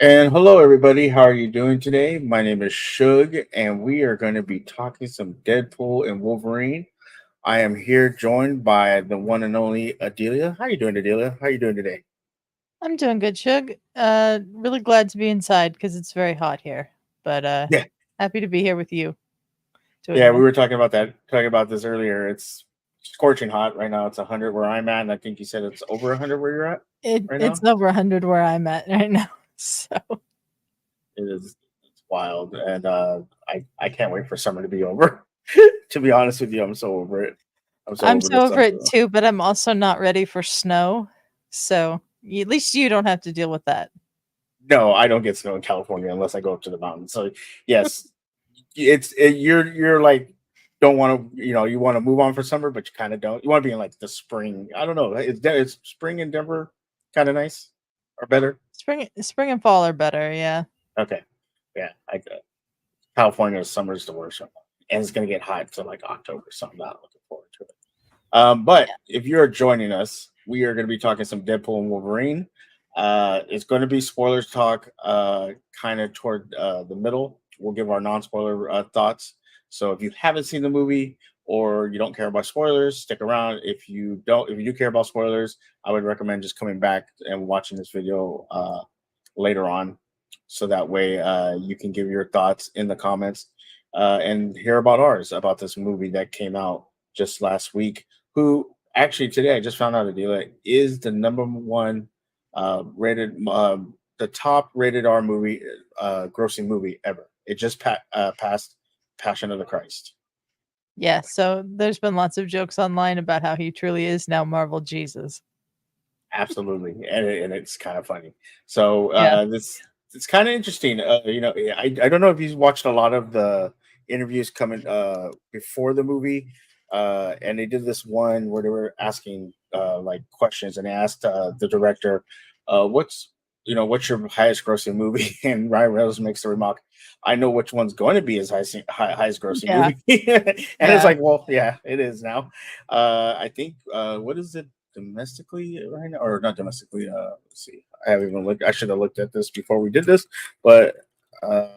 And hello, everybody. How are you doing today? My name is Suge, and we are going to be talking some Deadpool and Wolverine. I am here joined by the one and only Adelia. How you doing, Adelia? How you doing today? I'm doing good, Shug. Really glad to be inside because it's very hot here. But Yeah, happy to be here with you yeah. doing We this. were talking about this earlier. It's scorching hot right now. It's 100 where I'm at, and I think you said it's over 100 where you're at right It's now. over 100 where I'm at right now. So It is. It's wild, and I can't wait for summer to be over. To be honest with you, I'm so over it. I'm so I'm over so this over summer. it too, but I'm also not ready for snow. So at least you don't have to deal with that. No, I don't get snow in California unless I go up to the mountains. So yes, you're like don't want to you want to move on for summer, but you kind of don't. You want to be in like the spring. I don't know. Is spring in Denver kind of nice or better? Spring and fall are better, yeah. Okay, yeah. California summer is the worst, right now. And it's gonna get hot until like October. So I'm not looking forward to it. But Yeah. if you're joining us, we are going to be talking some Deadpool and Wolverine. It's going to be spoilers talk, kind of toward the middle. We'll give our non-spoiler thoughts. So if you haven't seen the movie or you don't care about spoilers, stick around. If you do care about spoilers, I would recommend just coming back and watching this video later on, so that way you can give your thoughts in the comments and hear about ours about this movie that came out just last week. Who actually today I just found out a deal is the number one rated, the top rated R movie, grossing movie ever. It just passed Passion of the Christ. Yeah, so there's been lots of jokes online about how he truly is now Marvel Jesus. Absolutely, and it's kind of funny. So Yeah. this it's kind of interesting. I don't know if you watched a lot of the interviews coming before the movie, and they did this one where they were asking like questions, and they asked the director, "What's what's your highest grossing movie?" And Ryan Reynolds makes the remark, "I know which one's going to be his highest grossing Yeah. movie," and it's Yeah. like, well, yeah, it is now. I think what is it? Domestically right now, or not domestically. Let's see. I haven't even looked. I should have looked at this before we did this, but I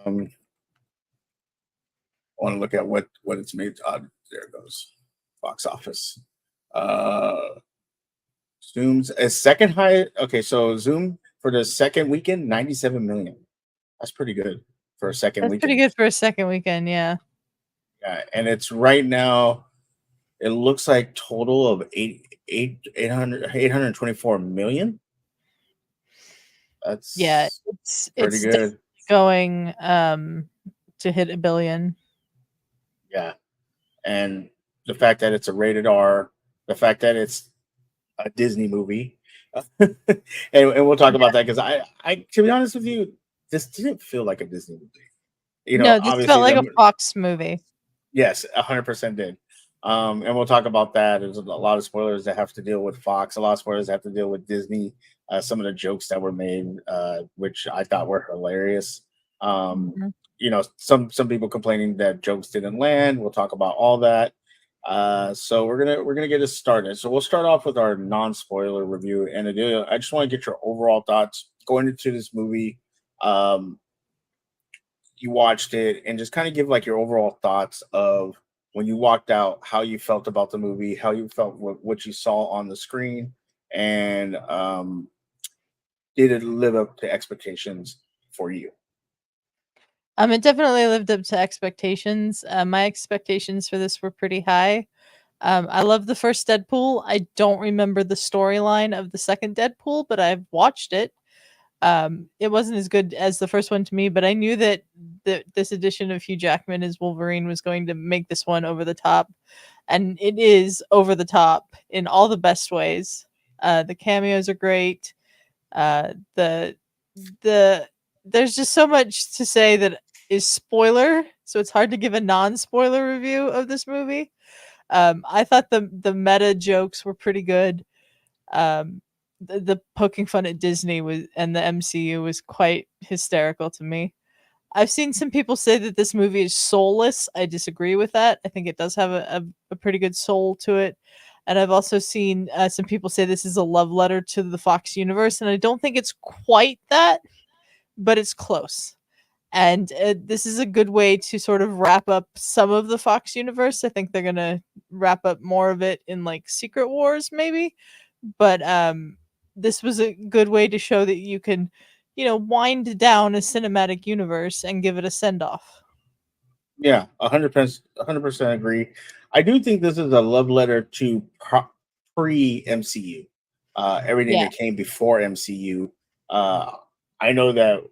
want to look at what it's made. There it goes. Box office. Uh, Zoom's a second high. Okay, so Zoom for the second weekend, 97 million. That's pretty good for a second That's pretty weekend. good for a second weekend, yeah. Yeah, and it's right now. It looks like total of 824 million. Yeah, That's pretty it's good. definitely going, to hit 1,000,000,000. Yeah, and the fact that it's a rated R, the fact that it's a Disney movie, and we'll talk Yeah. about that because I, to be honest with you, this didn't feel like a Disney movie. No, this felt Obviously, like a them, Fox movie. yes, 100% did. And we'll talk about that. There's a lot of spoilers that have to deal with Fox. A lot of spoilers that have to deal with Disney. Some of the jokes that were made, which I thought were hilarious. Um, Mhm. some people complaining that jokes didn't land. We'll talk about all that. So we're gonna get it started. So we'll start off with our non-spoiler review. And Adelia, I just want to get your overall thoughts going into this movie. Um, you watched it and just kind of give like your overall thoughts of when you walked out, how you felt about the movie, how you felt what you saw on the screen, and did it live up to expectations for you? It definitely lived up to expectations. My expectations for this were pretty high. I love the first Deadpool. I don't remember the storyline of the second Deadpool, but I've watched it. It wasn't as good as the first one to me, but I knew that this edition of Hugh Jackman as Wolverine was going to make this one over the top, and it is over the top in all the best ways. The cameos are great. The there's just so much to say that is spoiler, so it's hard to give a non-spoiler review of this movie. I thought the meta jokes were pretty good. The poking fun at Disney was and the MCU was quite hysterical to me. I've seen some people say that this movie is soulless. I disagree with that. I think it does have a pretty good soul to it. And I've also seen some people say this is a love letter to the Fox universe, and I don't think it's quite that, but it's close. And this is a good way to sort of wrap up some of the Fox universe. I think they're gonna wrap up more of it in like Secret Wars, maybe. But this was a good way to show that you can, wind down a cinematic universe and give it a send off. Yeah, 100%, 100% agree. I do think this is a love letter to pre MCU, everything Yeah. that came before MCU. I know that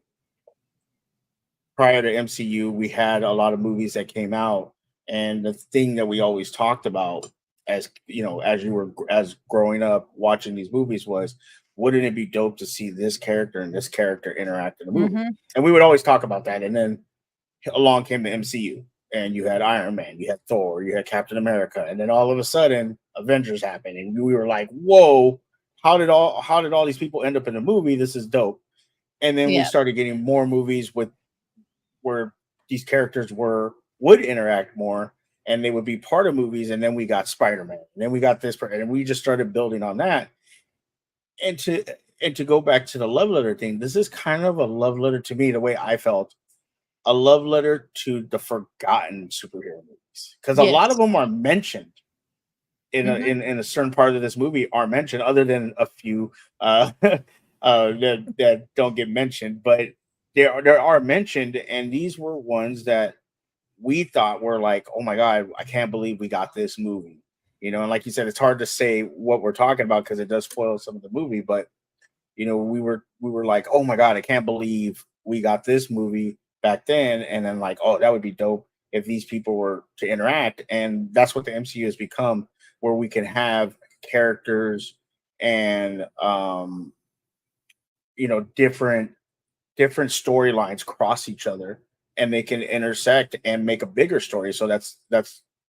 prior to MCU, we had a lot of movies that came out, and the thing that we always talked about, as you know, as you were as growing up watching these movies, was wouldn't it be dope to see this character and this character interact in a movie? Hmm. And we would always talk about that, and then along came the MCU, and you had Iron Man, you had Thor, you had Captain America, and then all of a sudden Avengers happened, and we were like, "Whoa, how did all these people end up in a movie? This is dope." And then we Yeah. started getting more movies with where these characters would interact more, and they would be part of movies. And then we got Spider-Man, and then we got this, and we just started building on that. And to go back to the love letter thing, this is kind of a love letter to me, the way I felt, a love letter to the forgotten superhero movies, because a lot of Yes. them are mentioned Hmm. in a certain part of this movie, are mentioned, other than a few that don't get mentioned, but there are mentioned, and these were ones that we thought were like, oh my god, I can't believe we got this movie. And like you said, it's hard to say what we're talking about because it does spoil some of the movie, but we were like, oh my god, I can't believe we got this movie back then, and then like, oh, that would be dope if these people were to interact. And that's what the MCU has become, where we can have characters and different storylines cross each other, and they can intersect and make a bigger story. So that's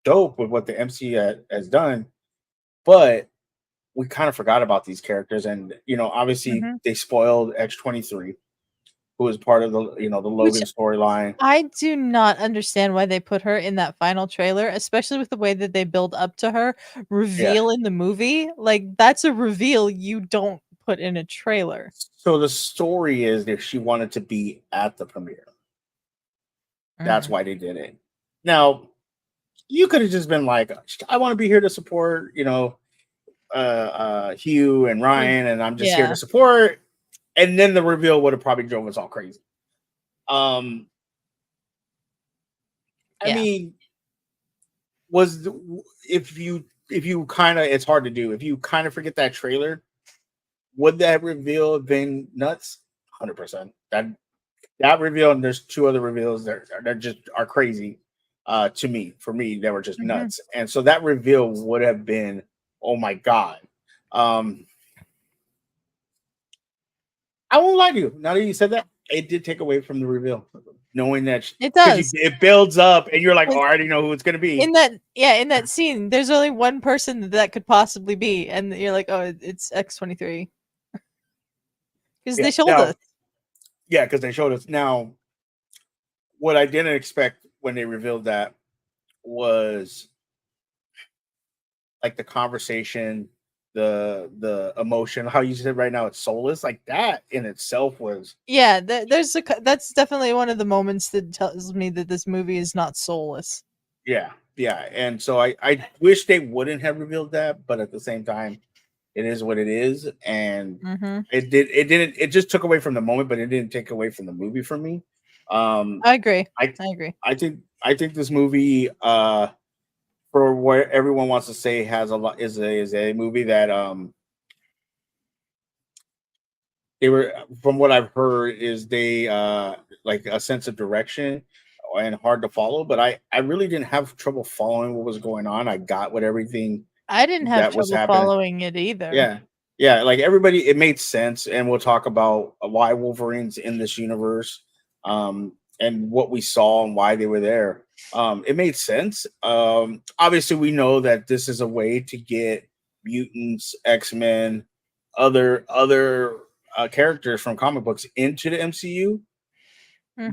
dope with what the MCU has done. But we kind of forgot about these characters, and obviously Hmm. they spoiled X-23, who was part of the Which Logan storyline. I do not understand why they put her in that final trailer, especially with the way that they build up to her Yeah. reveal in the movie. Like, that's a reveal you don't put in a trailer. So the story is that she wanted to be at the premiere. That's Mm. why they did it. Now, you could have just been like, I want to be here to support, Hugh and Like, Ryan, and I'm just here to yeah. support. And then the reveal would have probably drove us all crazy. Um, I Yeah. mean, was the, if you kind of, it's hard to do, if you kind of forget that trailer, would that reveal have been nuts? 100%. That reveal, and there's two other reveals that just are crazy, to me. For me, they were just Mhm. nuts. And so that reveal would have been, oh my god. Um, I won't lie to you. Now that you said that, it did take away from the reveal, knowing that, It because does. it builds up, and you're like, oh, In I already know who it's gonna be. in that yeah, in that scene, there's only one person that that could possibly be, and you're like, "Oh, it's X-23," because Yeah. they told us. Now, yeah, because they showed us. Now, what I didn't expect when they revealed that was like the conversation, the emotion, how you said right now it's soulless, like that in itself was, Yeah, that's definitely one of the moments that tells me that this movie is not soulless. yeah, yeah. And so I wish they wouldn't have revealed that, but at the same time, it is what it is. And Mhm. it just took away from the moment, but it didn't take away from the movie for me. um I agree. i I agree. I think this movie, for what everyone wants to say, has a lot, is a movie that, they were, from what I've heard, is they, like a sense of direction and hard to follow. But I really didn't have trouble following what was going on. I got what everything I didn't have that was trouble happening. following it either. Yeah, yeah, like everybody, it made sense, and we'll talk about why Wolverine's in this universe, and what we saw and why they were there. It made sense. Obviously, we know that this is a way to get mutants, X-Men, other characters from comic books into the MCU,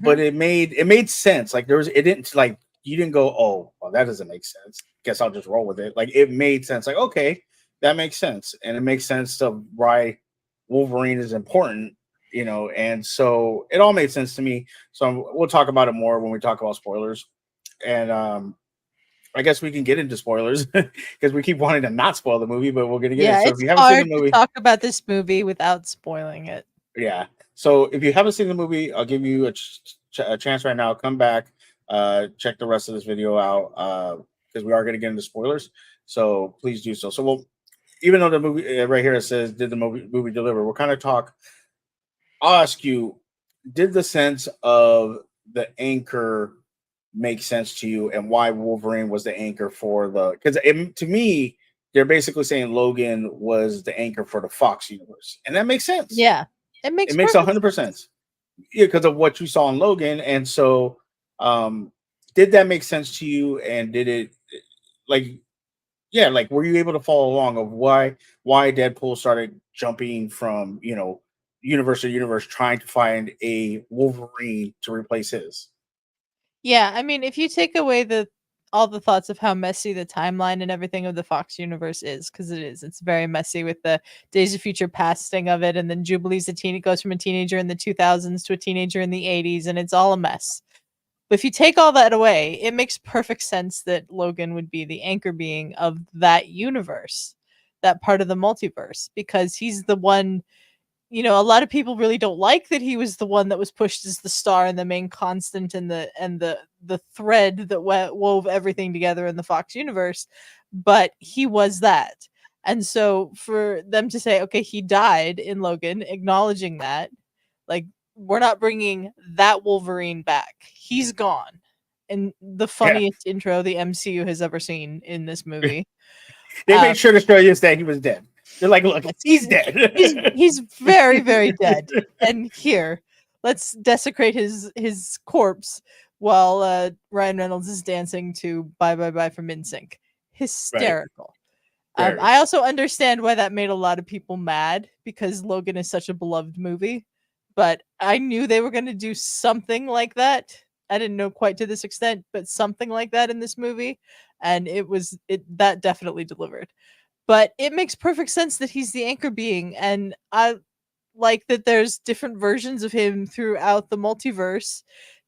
but Mhm. it made sense. Like it didn't, like, you didn't go, oh, well, that doesn't make sense. Guess I'll just roll with it. Like, it made sense. Like, okay, that makes sense, and it makes sense to why Wolverine is important. and so it all made sense to me. So we'll talk about it more when we talk about spoilers. And I guess we can get into spoilers because we keep wanting to not spoil the movie, but we're gonna get it. Yeah, So if it's you haven't seen the hard to movie, talk about this movie without spoiling it. yeah. So if you haven't seen the movie, I'll give you a chance right now. Come back, check the rest of this video out because we are going to get into spoilers. So please do so. So we'll, even though the movie right here it says did the movie deliver, we'll kind of talk. I'll ask you, did the sense of the anchor make sense to you, and why Wolverine was the anchor for the? Because to me, they're basically saying Logan was the anchor for the Fox universe, and that makes sense. Yeah, it It makes makes perfect 100% sense. yeah, because of what you saw in Logan. And so, did that make sense to you? And did it like, yeah, like were you able to follow along of why Deadpool started jumping from universe to universe trying to find a Wolverine to replace his? Yeah, I mean, if you take away all the thoughts of how messy the timeline and everything of the Fox universe is, because it's very messy with the Days of Future Pasting of it, and then Jubilee's it goes from a teenager in the 2000s to a teenager in the 80s, and it's all a mess. But if you take all that away, it makes perfect sense that Logan would be the anchor being of that universe, that part of the multiverse, because he's the one. A lot of people really don't like that he was the one that was pushed as the star and the main constant and the thread that wove everything together in the Fox universe, but he was that. And so for them to say, okay, he died in Logan, acknowledging that, like, we're not bringing that Wolverine back. He's gone. And the Yeah, funniest intro the MCU has ever seen in this movie. they Um, made sure to show you that he was dead. They're like, look, Yes, he's dead. he's very, very dead. And here, let's desecrate his corpse while Ryan Reynolds is dancing to "Bye Bye Bye" from NSYNC. Right, Hysterical. very. I also understand why that made a lot of people mad because Logan is such a beloved movie, but I knew they were going to do something like that. I didn't know quite to this extent, but something like that in this movie, and it that definitely delivered. But it makes perfect sense that he's the anchor being, and I like that there's different versions of him throughout the multiverse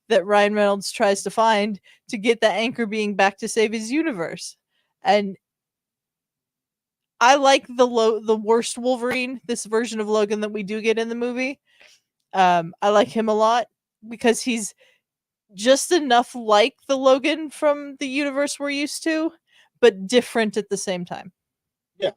that Ryan Reynolds tries to find to get that anchor being back to save his universe. And I like the worst Wolverine, this version of Logan that we do get in the movie. I like him a lot because he's just enough like the Logan from the universe we're used to, but different at the same time. Yeah,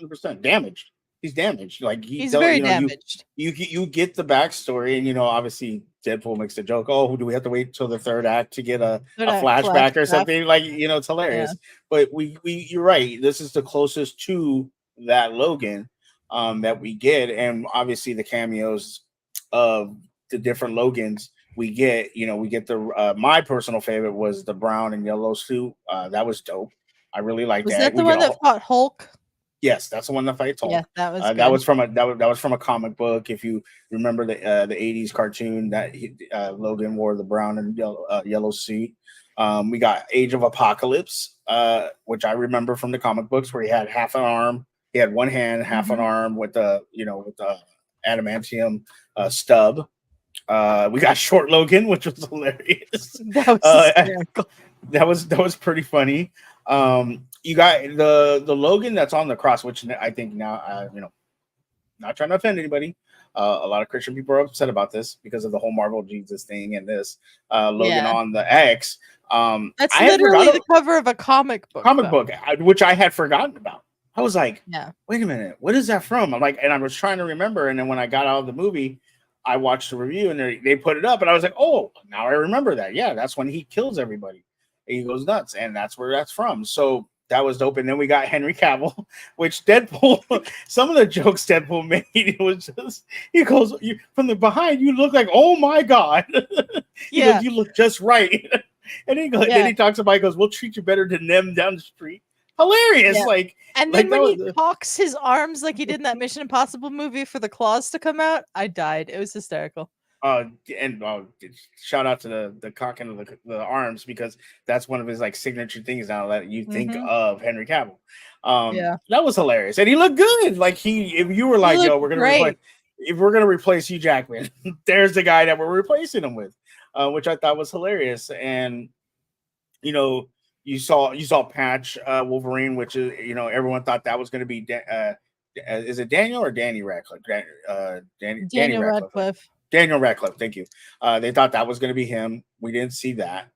100% damaged. He's damaged. Like he He's tell very damaged. you get the backstory, and obviously Deadpool makes a joke. Oh, do we have to wait till the third act to get They're a not flashback or flashback. something? Like it's Yeah. hilarious. But we you're right. This is the closest to that Logan that we get, and obviously the cameos of the different Logans we get. We get the my personal favorite was the brown and yellow suit. That was dope. I really like Was that. that the We get one that all. fought Hulk? Yes, that's the one that fights Yeah, Hulk. that was That good. was from that was from a comic book. If you remember the '80s cartoon that Logan wore the brown and yellow suit. We got Age of Apocalypse, which I remember from the comic books, where he had half an arm, he had one hand, half an Mhm. arm with the adamantium stub. We got Short Logan, which was hilarious. That was Uh, hysterical. that was pretty funny. You got the Logan that's on the cross, which I think now not trying to offend anybody. A lot of Christian people are upset about this because of the whole Marvel Jesus thing and this Logan Yeah. on the X. That's I had literally the forgotten cover of a comic book, comic though. book, which I had forgotten about. I was like, Yeah. wait a minute, what is that from? I'm like, and I was trying to remember, and then when I got out of the movie, I watched the review and they put it up, and I was like, oh, now I remember that. Yeah, that's when he kills everybody. He goes nuts, and that's where that's from. So that was dope. And then we got Henry Cavill, which Deadpool, some of the jokes Deadpool made, it was just, he goes, from the behind, you look like, oh my God. He Yeah. goes, you look just right. And then Yeah. he talks about, he goes, we'll treat you better than them down the street. Hilarious. Yeah. And Like then that when he was, cocks his arms like he did in that Mission Impossible movie for the claws to come out, I died. It was hysterical. and shout out to the cocking of the arms, because that's one of his like signature things now that you think Mhm. of Henry Cavill. Yeah. That was hilarious, and he looked good. Like if you were He like, yo, looked we're gonna replace, great. if we're gonna replace Hugh Jackman, there's the guy that we're replacing him with, which I thought was hilarious. And you know, you saw Patch Wolverine, which is everyone thought that was going to be is it Daniel or Danny Radcliffe? Danny Daniel Radcliffe. Radcliffe. Daniel Radcliffe. Thank you. They thought that was going to be him. We didn't see that.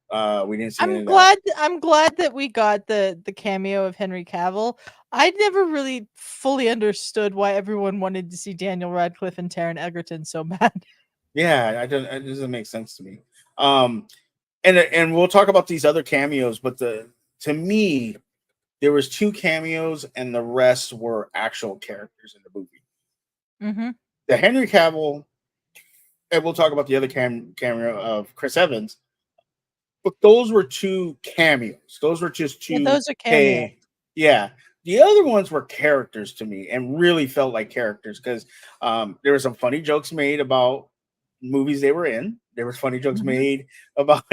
We didn't see any I'm of that. glad I'm glad that we got the cameo of Henry Cavill. I never really fully understood why everyone wanted to see Daniel Radcliffe and Taron Egerton so bad. Yeah, I don't. It doesn't make sense to me. Um, and we'll talk about these other cameos, but to me, there was two cameos, and the rest were actual characters in the movie. Mm-hmm. The Henry Cavill, and we'll talk about the other cameo of Chris Evans. But those were two cameos. Those were just Yeah, two. those are cameos. Hey, yeah. The other ones were characters to me, and really felt like characters because there were some funny jokes made about movies they were in. There was funny jokes Mhm. made about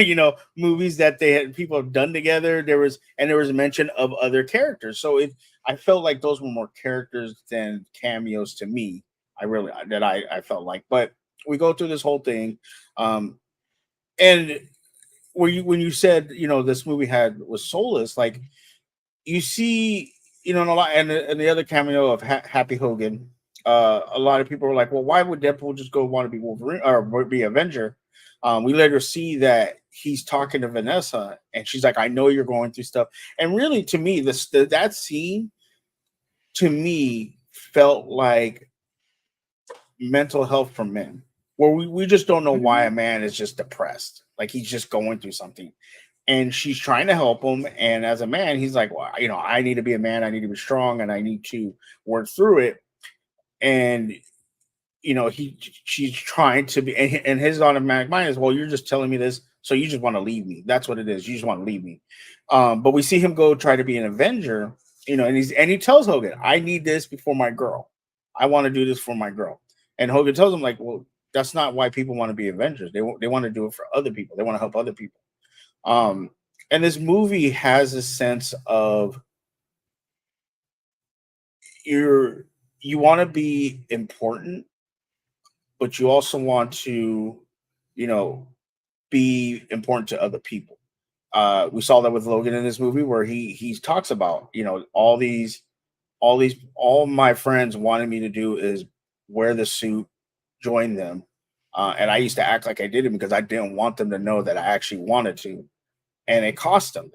movies that they had people have done together. There was a mention of other characters. So I felt like those were more characters than cameos to me. I felt like, but we go through this whole thing, and when you said this movie had was soulless, like you see and a lot, and the other cameo of Happy Hogan. A lot of people were like, well, why would Deadpool just go want to be Wolverine or be Avenger? We later see that he's talking to Vanessa, and she's like, I know you're going through stuff. And really, to me, that scene to me felt like mental health for men, where we just don't know why Mhm. a man is just depressed, like he's just going through something, and she's trying to help him. And as a man, he's like, well, I need to be a man, I need to be strong, and I need to work through it. And she's trying to be, and his automatic mind is, well, you're just telling me this, so you just want to leave me. That's what it is. You just want to leave me. But we see him go try to be an Avenger, and he tells Hogan, I need this before my girl. I want to do this for my girl. And Hogan tells him, like, well, that's not why people want to be Avengers. They want to do it for other people. They want to help other people. Um, and this movie has a sense of you're you want to be important, but you also want to, you know, be important to other people. We saw that with Logan in this movie, where he talks about, all my friends wanted me to do is wear the suit, join them, and I used to act like I did it because I didn't want them to know that I actually wanted to, and it cost them.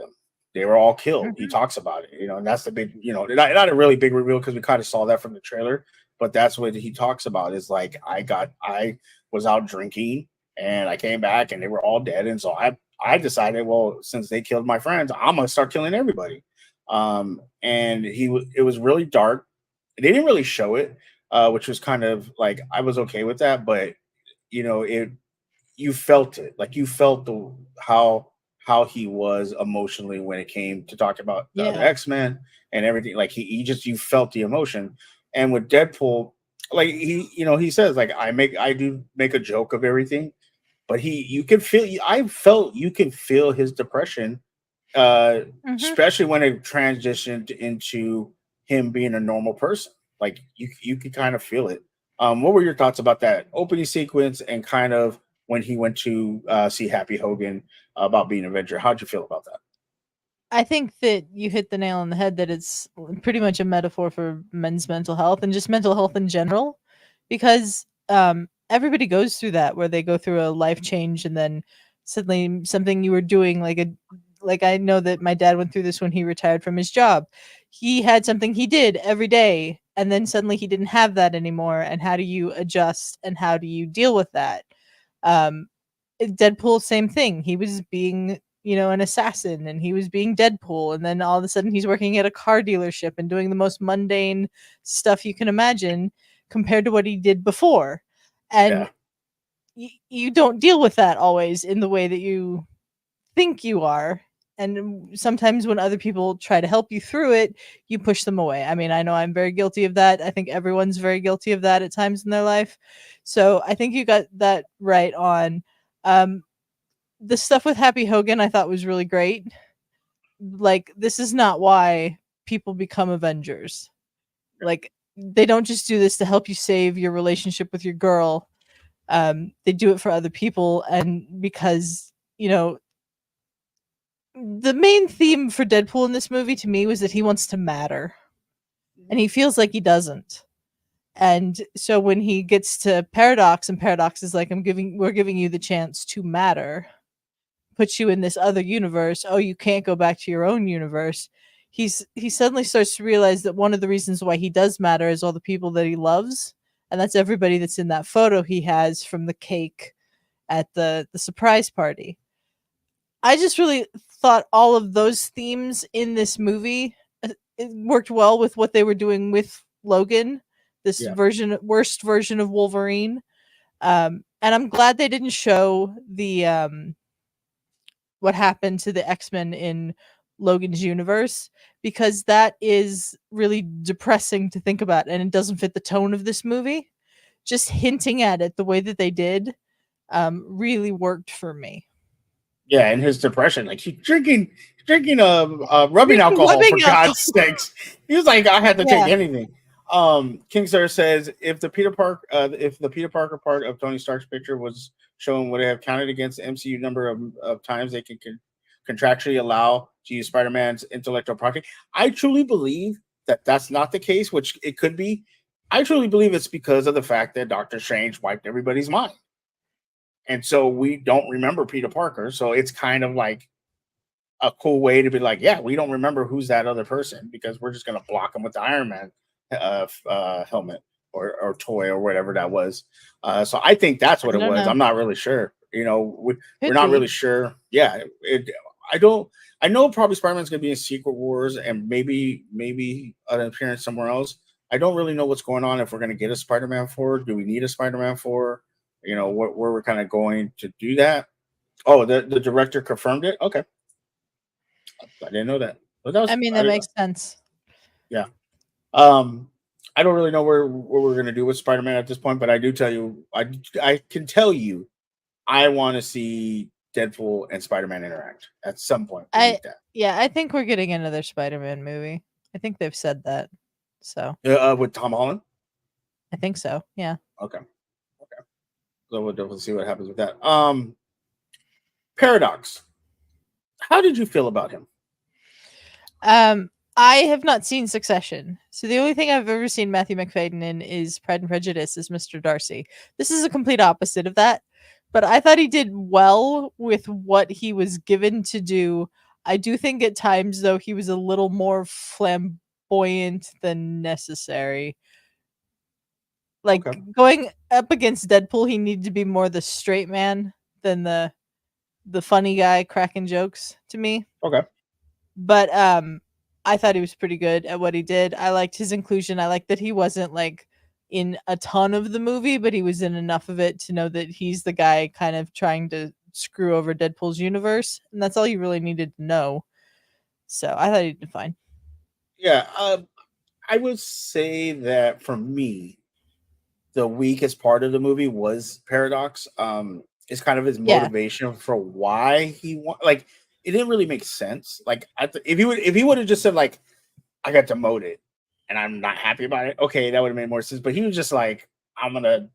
They were all killed. He Mhm. talks about it, and that's the big, not a really big reveal because we kind of saw that from the trailer, but that's what he talks about. Is like I was out drinking and I came back and they were all dead, and so I decided, well, since they killed my friends, I'm gonna start killing everybody. And it was really dark. They didn't really show it, which was kind of like I was okay with that, but it you felt it, like you felt how he was emotionally when it came to talk about the other Yeah. X-Men and everything. Like he just, you felt the emotion. And with Deadpool, like he says, like, I do make a joke of everything, but you can feel, I felt you can feel his depression, uh Mhm. especially when it transitioned into him being a normal person. Like you could kind of feel it. What were your thoughts about that opening sequence, and kind of when he went to see Happy Hogan about being an Avenger? How'd you feel about that? I think that you hit the nail on the head that it's pretty much a metaphor for men's mental health and just mental health in general, because everybody goes through that where they go through a life change and then suddenly something you were doing like I know that my dad went through this when he retired from his job. He had something he did every day and then suddenly he didn't have that anymore, and how do you adjust and how do you deal with that? Um Deadpool, same thing. He was being, an assassin and he was being Deadpool. And then all of a sudden he's working at a car dealership and doing the most mundane stuff you can imagine compared to what he did before. And Yeah, you don't deal with that always in the way that you think you are. And sometimes when other people try to help you through it, you push them away. I mean, I know I'm very guilty of that. I think everyone's very guilty of that at times in their life. So I think you got that right on. Um, the stuff with Happy Hogan I thought was really great. Like, this is not why people become Avengers. Like, they don't just do this to help you save your relationship with your girl. They do it for other people, and because the main theme for Deadpool in this movie to me was that he wants to matter, and he feels like he doesn't. And so when he gets to Paradox, and Paradox is like, we're giving you the chance to matter, put you in this other universe. Oh, you can't go back to your own universe. He suddenly starts to realize that one of the reasons why he does matter is all the people that he loves, and that's everybody that's in that photo he has from the cake at the surprise party. I just really thought all of those themes in this movie it worked well with what they were doing with Logan, this worst version of Wolverine. And I'm glad they didn't show the what happened to the X-Men in Logan's universe, because that is really depressing to think about, and it doesn't fit the tone of this movie. Just hinting at it the way that they did really worked for me. Yeah, and his depression, like he's drinking rubbing alcohol, for God's sakes. He was like, I had to take anything. King Sir says, if the Peter Parker part of Tony Stark's picture was shown, would it have counted against the MCU number of times they can contractually allow to use Spider-Man's intellectual property? I truly believe that that's not the case, which it could be. I truly believe it's because of the fact that Doctor Strange wiped everybody's mind. And so we don't remember Peter Parker. So it's kind of like a cool way to be like, yeah, we don't remember who's that other person because we're just going to block him with the Iron Man helmet or toy or whatever that was. So I think that's what it was. I'm not really sure. We're not really sure. Yeah. I know probably Spider-Man's going to be in Secret Wars and maybe an appearance somewhere else. I don't really know what's going on if we're going to get a Spider-Man 4. Do we need a Spider-Man 4? Where we're kind of going to do that. Oh, the director confirmed it. Okay, I didn't know that. But that makes sense. Yeah. I don't really know what we're gonna do with Spider-Man at this point, but I do tell you, I can tell you, I want to see Deadpool and Spider-Man interact at some point. I think we're getting another Spider-Man movie. I think they've said that. So with Tom Holland. I think so. Yeah. Okay. So we'll definitely see what happens with that. Paradox. How did you feel about him? I have not seen Succession, so the only thing I've ever seen Matthew McFadyen in is Pride and Prejudice as Mr. Darcy. This is a complete opposite of that, but I thought he did well with what he was given to do. I do think at times, though, he was a little more flamboyant than necessary. Like going up against Deadpool, he needed to be more the straight man than the funny guy cracking jokes to me. Okay. But I thought he was pretty good at what he did. I liked his inclusion. I liked that he wasn't like in a ton of the movie, but he was in enough of it to know that he's the guy kind of trying to screw over Deadpool's universe, and that's all you really needed to know. So I thought he did fine. Yeah, I would say that for me, the weakest part of the movie was Paradox. It's kind of his motivation for why he like it didn't really make sense. Like if he would have just said like I got demoted and I'm not happy about it, okay, that would have made more sense. But he was just like, I'm gonna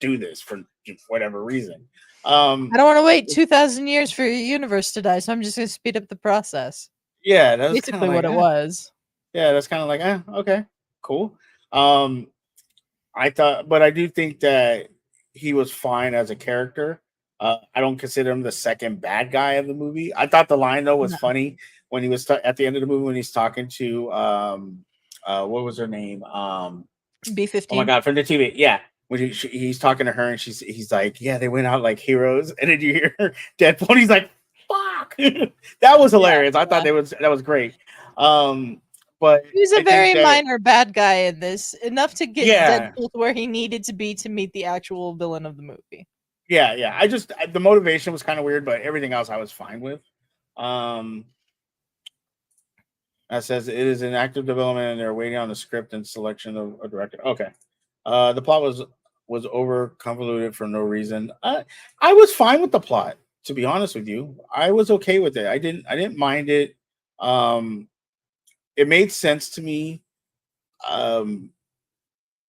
do this for whatever reason. I don't want to wait 2,000 years for your universe to die, so I'm just gonna speed up the process. Yeah, that's basically what it was. Yeah, that's kind of like, okay, cool. I thought, but I do think that he was fine as a character. I don't consider him the second bad guy of the movie. I thought the line though was funny when he was at the end of the movie when he's talking to what was her name? B-15. Oh my god, from the TV. Yeah, when he's talking to her and he's like, yeah, they went out like heroes, and then you hear Deadpool, and he's like, fuck. That was hilarious. I thought that was great. But he was a very minor bad guy in this, enough to get Deadpool to where he needed to be to meet the actual villain of the movie. Yeah. The motivation was kind of weird, but everything else I was fine with. That says it is in active development and they're waiting on the script and selection of a director. Okay. The plot was over convoluted for no reason. I was fine with the plot, to be honest with you. I was okay with it. I didn't mind it. It made sense to me.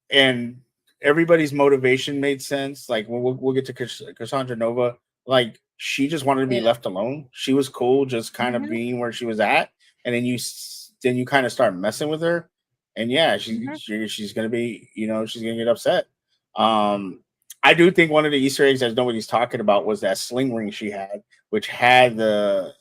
and everybody's motivation made sense. Like when we'll get to Cassandra Nova, like she just wanted to be Yeah. left alone. She was cool, just kind of Mhm, being where she was at, and then you kind of start messing with her, and yeah, mhm. she's gonna be, she's gonna get upset. Um, I do think one of the Easter eggs that nobody's talking about was that sling ring she had, which had the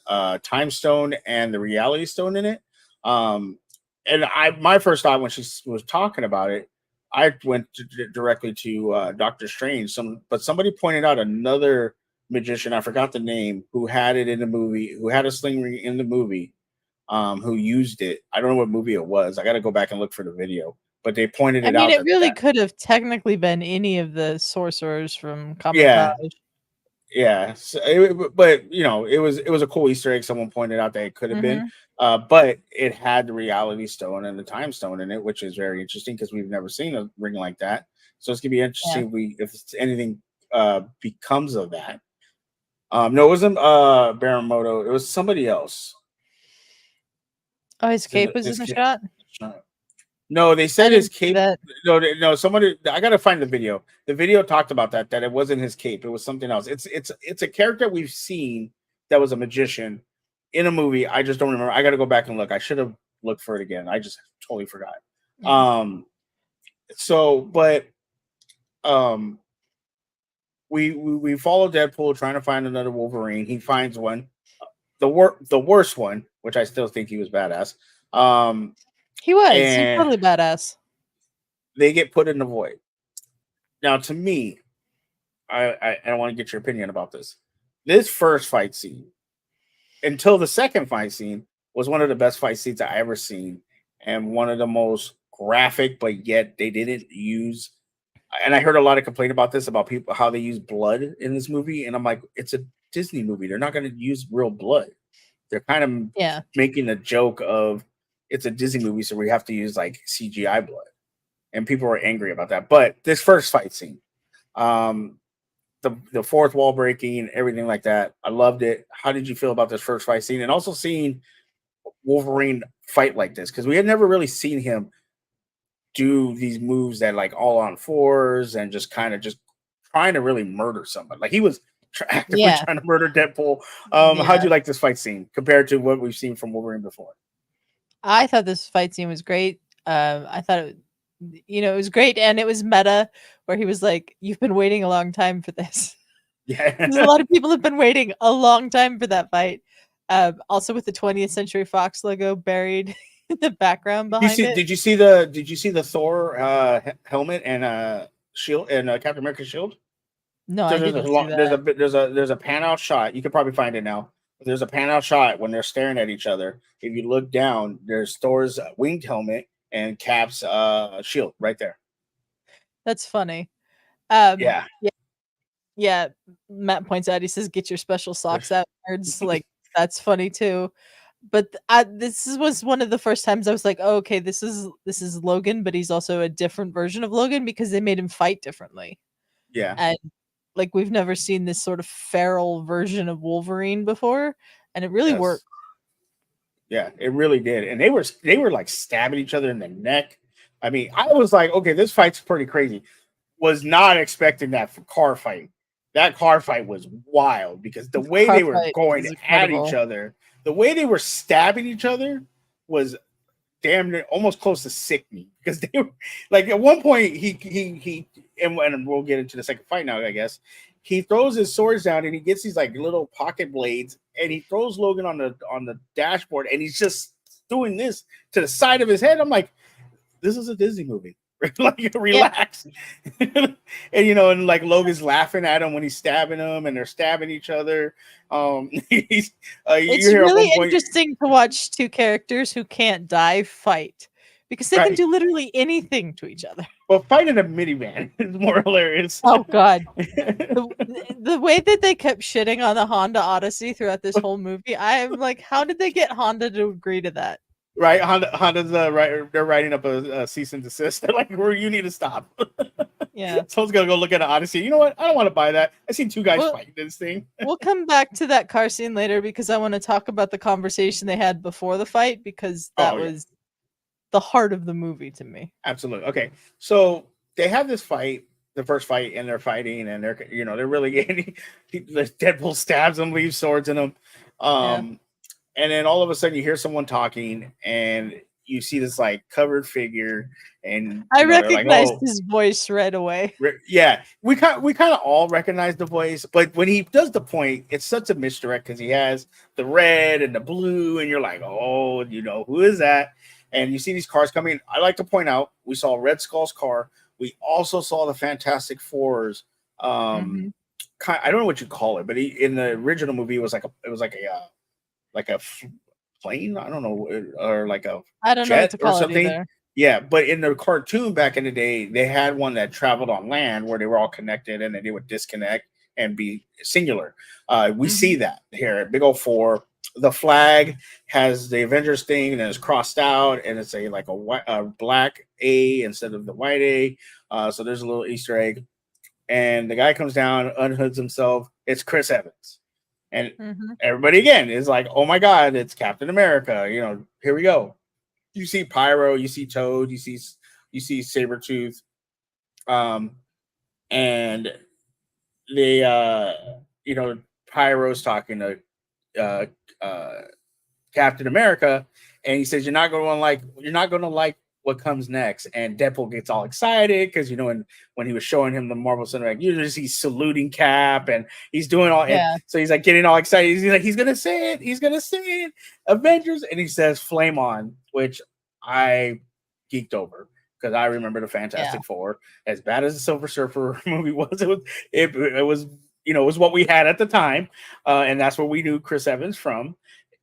time stone and the reality stone in it. Um, and my first thought when she was talking about it, I went directly to Doctor Strange. But somebody pointed out another magician. I forgot the name who had it in the movie, who had a sling ring in the movie, who used it. I don't know what movie it was. I got to go back and look for the video. But they pointed I it mean, out it that really could have technically been any of the sorcerers from Kamar-Taj. yeah, yeah. So but it was a cool Easter egg. Someone pointed out that it could have been, Mhm, but it had the reality stone and the time stone in it, which is very interesting because we've never seen a ring like that. So it's gonna be yeah. interesting if anything becomes of that. No, it wasn't Baramoto. It was somebody else. Oh, his His, cape was in his, the shot? No, they I said his didn't see cape. that. No, no. Somebody. I gotta find the video. The video talked about that. That it wasn't his cape. It was something else. It's a character we've seen that was a magician in a movie. I just don't remember. I gotta go back and look. I should have looked for it again. I just totally forgot. Yeah. Um. So, but um, we follow Deadpool trying to find another Wolverine. He finds one. The worst one, which I still think he was badass. Um, He's and totally badass. they get put in the void. Now, to me, I want to get your opinion about this. This first fight scene, until the second fight scene, was one of the best fight scenes I ever seen, and one of the most graphic, but yet they didn't use. And I heard a lot of complaint about this about people how they use blood in this movie, and I'm like, it's a Disney movie. They're not going to use real blood. They're kind of Yeah. making a joke of it's a Disney movie, so we have to use like CGI blood, and people were angry about that. But this first fight scene, um, the fourth wall breaking and everything like that. I loved it. How did you feel about this first fight scene and also seeing Wolverine fight like this? Because we had never really seen him do these moves that like all on fours and just kind of just trying to really murder somebody. Like he was actively Yeah. trying to murder Deadpool. How'd Yeah. you like this fight scene compared to what we've seen from Wolverine before? I thought this fight scene was great. I thought it was great, and it was meta, where he was like, "You've been waiting a long time for this." Yeah. 'Cause a lot of people have been waiting a long time for that fight. Also with the 20th Century Fox logo buried in the background Did you behind see? it. Did you see the Thor helmet and shield and Captain America shield? No, So I there's a didn't see long, that. there's a pan out shot. You could probably find it now. There's a pan out shot when they're staring at each other. If you look down, there's Thor's winged helmet and Cap's shield right there. That's funny. Yeah. Yeah, yeah, Matt points out, he says, "Get your special socks out, nerds." Like, that's funny too. But was one of the first times I was like, "Oh, okay, this is Logan, but he's also a different version of Logan because they made him fight differently." Yeah. And, like, we've never seen this sort of feral version of Wolverine before, and it really Yes. worked. Yeah. It really did, and they were like stabbing each other in the neck. I mean, I was like, okay, this fight's pretty crazy. Was not expecting that for car fight. That car fight was wild because the The way car they were fight going is at each incredible. other, the way they were stabbing each other was damn near almost close to sickening because they were like at one point and we'll get into the second fight now, I guess. He throws his swords down and he gets these like little pocket blades and he throws Logan on the dashboard and he's just doing this to the side of his head. I'm like, this is a Disney movie. Like Yeah, relax. And and like Logan's laughing at him when he's stabbing him and they're stabbing each other. He's you it's hear at really one point, interesting to watch 2 characters who can't die fight, because they can right? do literally anything to each other. Well, fighting a minivan is more hilarious. Oh god. The way that they kept shitting on the Honda Odyssey throughout this whole movie, I am like, how did they get Honda to agree to that? Right? Honda's right. They're writing up a cease and desist. They're like, "Where you need to stop." Yeah. Someone's gonna go look at an Odyssey. You know what? I don't want to buy that. I seen two guys We'll fighting this thing. we'll come back to that car scene later because I wanna talk about the conversation they had before the fight because that Oh yeah, was the heart of the movie to me. absolutely. Okay, so they have this fight, the first fight, and they're fighting, and they're really getting. Deadpool stabs them, leaves swords in them, Yeah. and then all of a sudden you hear someone talking, and you see this like covered figure, and I they're like, recognized "Oh, his voice right away. yeah." We kind of all recognize the voice, but when he does the point, it's such a misdirect because he has the red and the blue, and you're like, "Oh, who is that?" And you see these cars coming. I like to point out we saw Red Skull's car. We also saw the Fantastic Four's. Hmm. I don't know what you call it, but in the original movie, it was like a plane. I don't know, or like a I don't know what jet to or call it something. either. Yeah, but in the cartoon back in the day, they had one that traveled on land where they were all connected, and then they would disconnect and be singular. We Hmm. see that here at Big O Four. The flag has the Avengers thing, and it's crossed out, and it's a black A instead of the white A. So there's a little Easter egg, and the guy comes down, unhoods himself. It's Chris Evans, and Hmm. everybody again is like, "Oh my God, it's Captain America!" Here we go. You see Pyro, you see Toad, you see Sabretooth, um, and they you know Pyro's talking to uh, uh, Captain America, and he says, You're not going to like what comes next." And Deadpool gets all excited because when he was showing him the Marvel Cinematic Universe, he's saluting Cap, and he's doing all, and Yeah. so he's like getting all excited. He's like, he's gonna say it, Avengers, and he says "Flame On," which I geeked over because I remember the Yeah. Fantastic Four. As bad as the Silver Surfer movie was, it was what we had at the time, and that's where we knew Chris Evans from.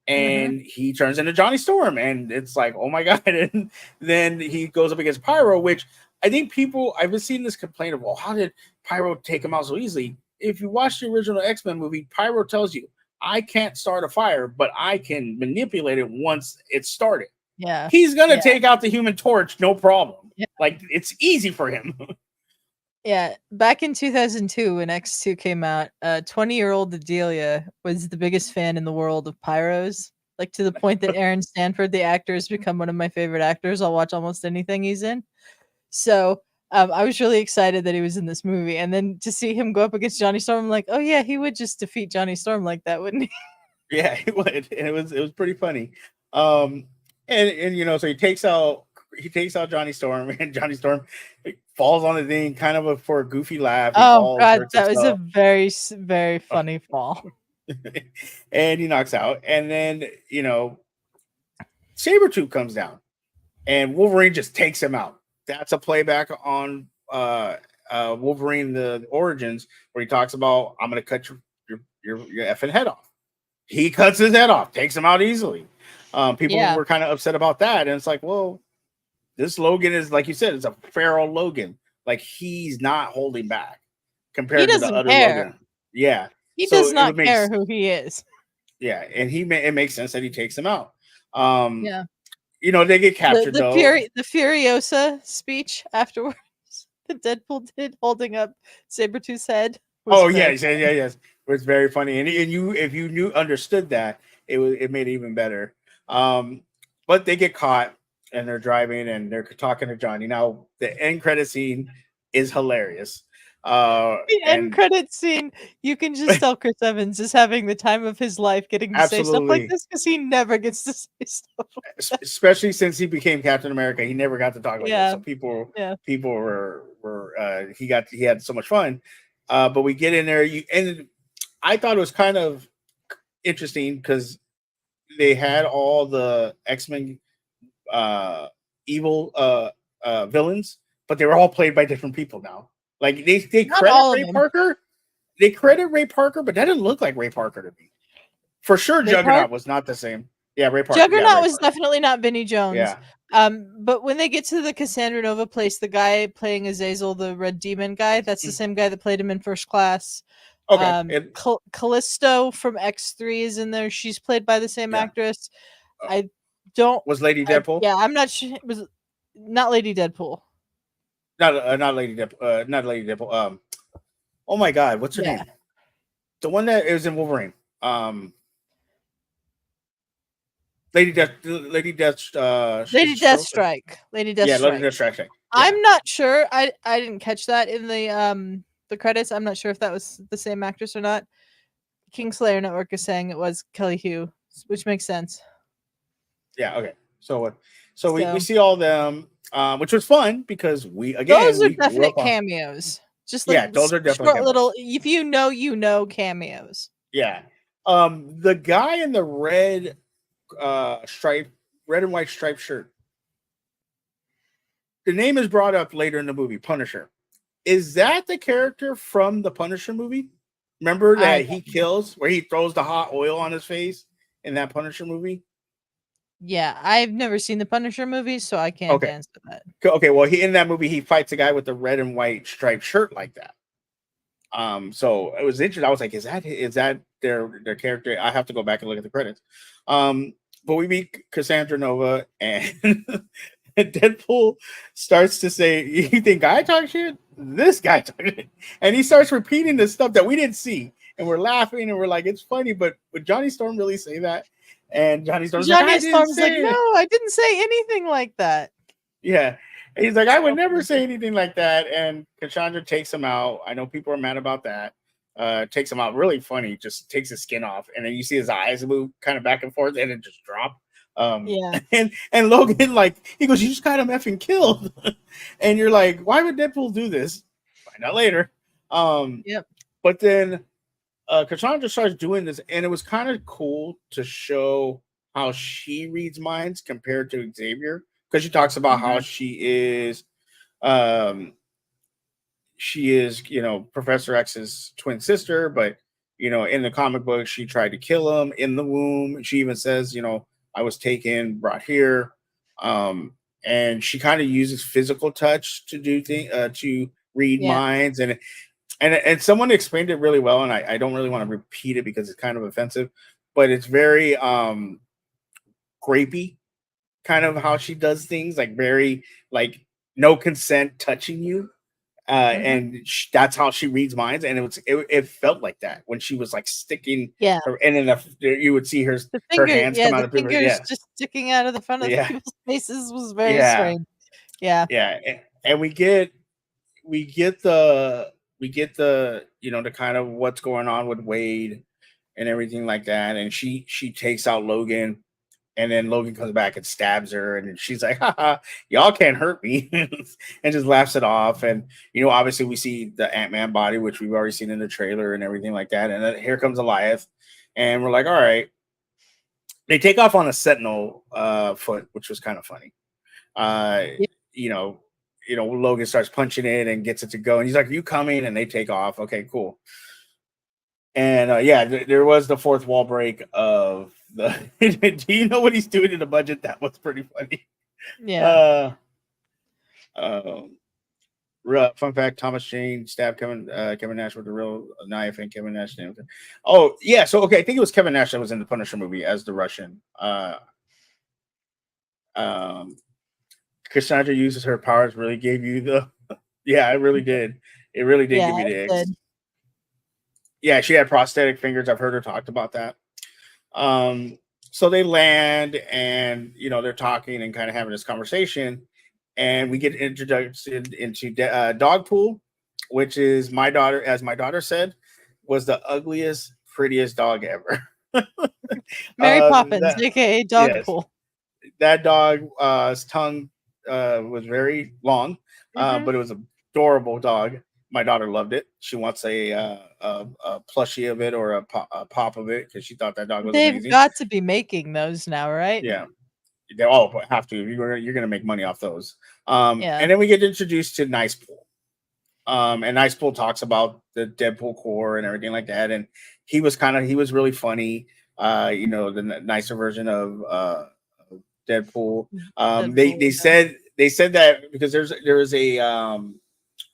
Hmm. And he turns into Johnny Storm, and it's like, oh my God. And then he goes up against Pyro, which I think I've been seeing this complaint of, well, how did Pyro take him out so easily? If you watch the original X-Men movie, Pyro tells you, I can't start a fire, but I can manipulate it once it's started. Yeah. He's gonna Yeah. take out the Human Torch, no problem. Yeah. Like, it's easy for him. Yeah. Back in 2002, when X2 came out, 20-year-old Adelia was the biggest fan in the world of Pyros. Like, to the point that Aaron Stanford, the actor, has become one of my favorite actors. I'll watch almost anything he's in. So I was really excited that he was in this movie. And then to see him go up against Johnny Storm, I'm like, oh yeah, he would just defeat Johnny Storm like that, wouldn't he? Yeah, it would, and it was pretty funny. Um, and so he takes out Johnny Storm, and Johnny Storm falls on the thing, kind of for a goofy laugh. He Oh falls, god, hurts that was a himself, very funny fall. and he knocks out. And then Sabretooth comes down, and Wolverine just takes him out. That's a playback on Wolverine the Origins, where he talks about, I'm gonna cut your effing head off. He cuts his head off, takes him out easily. People Yeah. were kind of upset about that, and it's like, well, this Logan is, like you said, it's a feral Logan. Like, he's not holding back He compared to the doesn't other care. Logan. Yeah, He so does it not would make care who he is. yeah, and it makes sense that he takes him out. Um, Yeah. they get The captured the though. Fury the Furiosa speech afterwards that Deadpool did holding up Sabretooth's head was Oh very yes, yes, yes, yes. It was very funny, and you if you understood that, it made it even better. Um, but they get caught, and they're driving, and they're talking to Johnny. Now the end credit scene is hilarious. The end And credit scene, you can just tell Chris Evans is having the time of his life getting to say stuff like absolutely, this because he never gets to say stuff like that. especially since he became Captain America, he never got to talk like this. Yeah, So yeah. people were he had so much fun. But we get in there, and I thought it was kind of interesting because they had all the X-Men evil villains, but they were all played by different people now. Like, they Not credit all of Ray them. Parker. They credit Ray Parker, but that didn't look like Ray Parker to me. For sure, Ray Park Juggernaut was not the same. Yeah, Ray Parker. Yeah, Juggernaut Ray was Parker. definitely not Vinnie Jones. Yeah. But when they get to the Cassandra Nova place, the guy playing Azazel, the Red Demon guy, that's the same guy that played him in First Class. Okay. Callisto from X3 is in there. She's played by the same Yeah. actress. I don't. Was Lady Deadpool? Yeah, I'm not sure. It was not Lady Deadpool. Not Lady Deadpool. Not Lady Deadpool. Oh my God, what's her Yeah, name? The one that is in Wolverine. Lady Death. Lady Lady Deathstrike. Lady Yeah, Lady Deathstrike. Deathstrike. Yeah, I'm not sure. I didn't catch that in the credits. I'm not sure if that was the same actress or not. Kingslayer Network is saying it was Kelly Hu, which makes sense. yeah. Okay, so we So see all them, which was fun because those are we grew definite up on. cameos. Just like Yeah, those are definitely short cameos. little, if you know, you know cameos. Yeah, the guy in the stripe, red and white striped shirt. The name is brought up later in the movie, Punisher. Is that the character from the Punisher movie? Remember I that he don't know. kills where he throws the hot oil on his face in that Punisher movie? Yeah, I've never seen the Punisher movies, so I can't Okay. answer that. Okay, well, he in that movie he fights a guy with the red and white striped shirt like that. So it was interesting. I was like, is that their character? I have to go back and look at the credits. But we meet Cassandra Nova, and Deadpool starts to say, "You think I talk shit? This guy talk shit," and he starts repeating the stuff that we didn't see, and we're laughing and we're like, "It's funny," but would Johnny Storm really say that? And Johnny Storm's like, "I Johnny didn't Storm's like, say no, it." I didn't say anything like that. Yeah. And he's like, I would So never say funny. anything like that. And Cassandra takes him out. I know people are mad about that. Takes him out really funny, just takes his skin off, and then you see his eyes move kind of back and forth and it just drop. Yeah. And Logan, like, he goes, you just got him effing killed. And you're like, why would Deadpool do this? Find out later. Um, Yep. but then Cassandra starts doing this, and it was kind of cool to show how she reads minds compared to Xavier, because she talks about how Hmm. um, she is, Professor X's twin sister, but in the comic book, she tried to kill him in the womb. She even says, I was taken, brought here, um, and she kind of uses physical touch to do things, to read Yeah. minds, and someone explained it really well, and I don't really want to repeat it because it's kind of offensive, but it's very grapey, kind of how she does things, like very like no consent touching you, Hmm. and that's how she reads minds, and it felt like that when she was like sticking Yeah. her, and then you would see her hands come out The of people. fingers Yes, just sticking out of the front of yeah, people's faces was very yeah, strange. Yeah. yeah, and we get the the kind of what's going on with Wade and everything like that, and she takes out Logan, and then Logan comes back and stabs her, and she's like, haha, y'all can't hurt me, and just laughs it off. And obviously we see the Ant-Man body, which we've already seen in the trailer and everything like that, and then here comes Elias, and we're like, all right. They take off on a Sentinel foot, which was kind of funny. uh Yeah. you know Logan starts punching it and gets it to go, and he's like, "Are you coming?" And they take off. Okay, cool. And yeah, there was the fourth wall break of the. Do you know what he's doing in the budget? That was pretty funny. Yeah. Uh, um, Fun fact: Thomas Jane stabbed Kevin Nash with a real knife, and Kevin Nash named him. Oh yeah, so okay, I think it was Kevin Nash that was in the Punisher movie as the Russian. Um, Cassandra uses her powers. Really gave you the. Yeah, it really did. It really did Yeah, give you it the X. did. Yeah, she had prosthetic fingers. I've heard her talked about that. Um, so they land, and they're talking and kind of having this conversation, and we get introduced into Dogpool, which is my daughter said, was the ugliest, prettiest dog ever. Mary Poppins, That aka yes, Dogpool. that dog, his tongue was very long, Hmm. but it was a adorable dog. My daughter loved it. She wants a plushie of it or a pop of it because she thought that dog was They've amazing. got to be making those now, right? Yeah, they all have to. You're gonna make money off those. Yeah. And then we get introduced to Nice Pool. And Nice Pool talks about the Deadpool core and everything like that. And he was really funny. The nicer version of Deadpool. Deadpool, yeah. They said that because there was a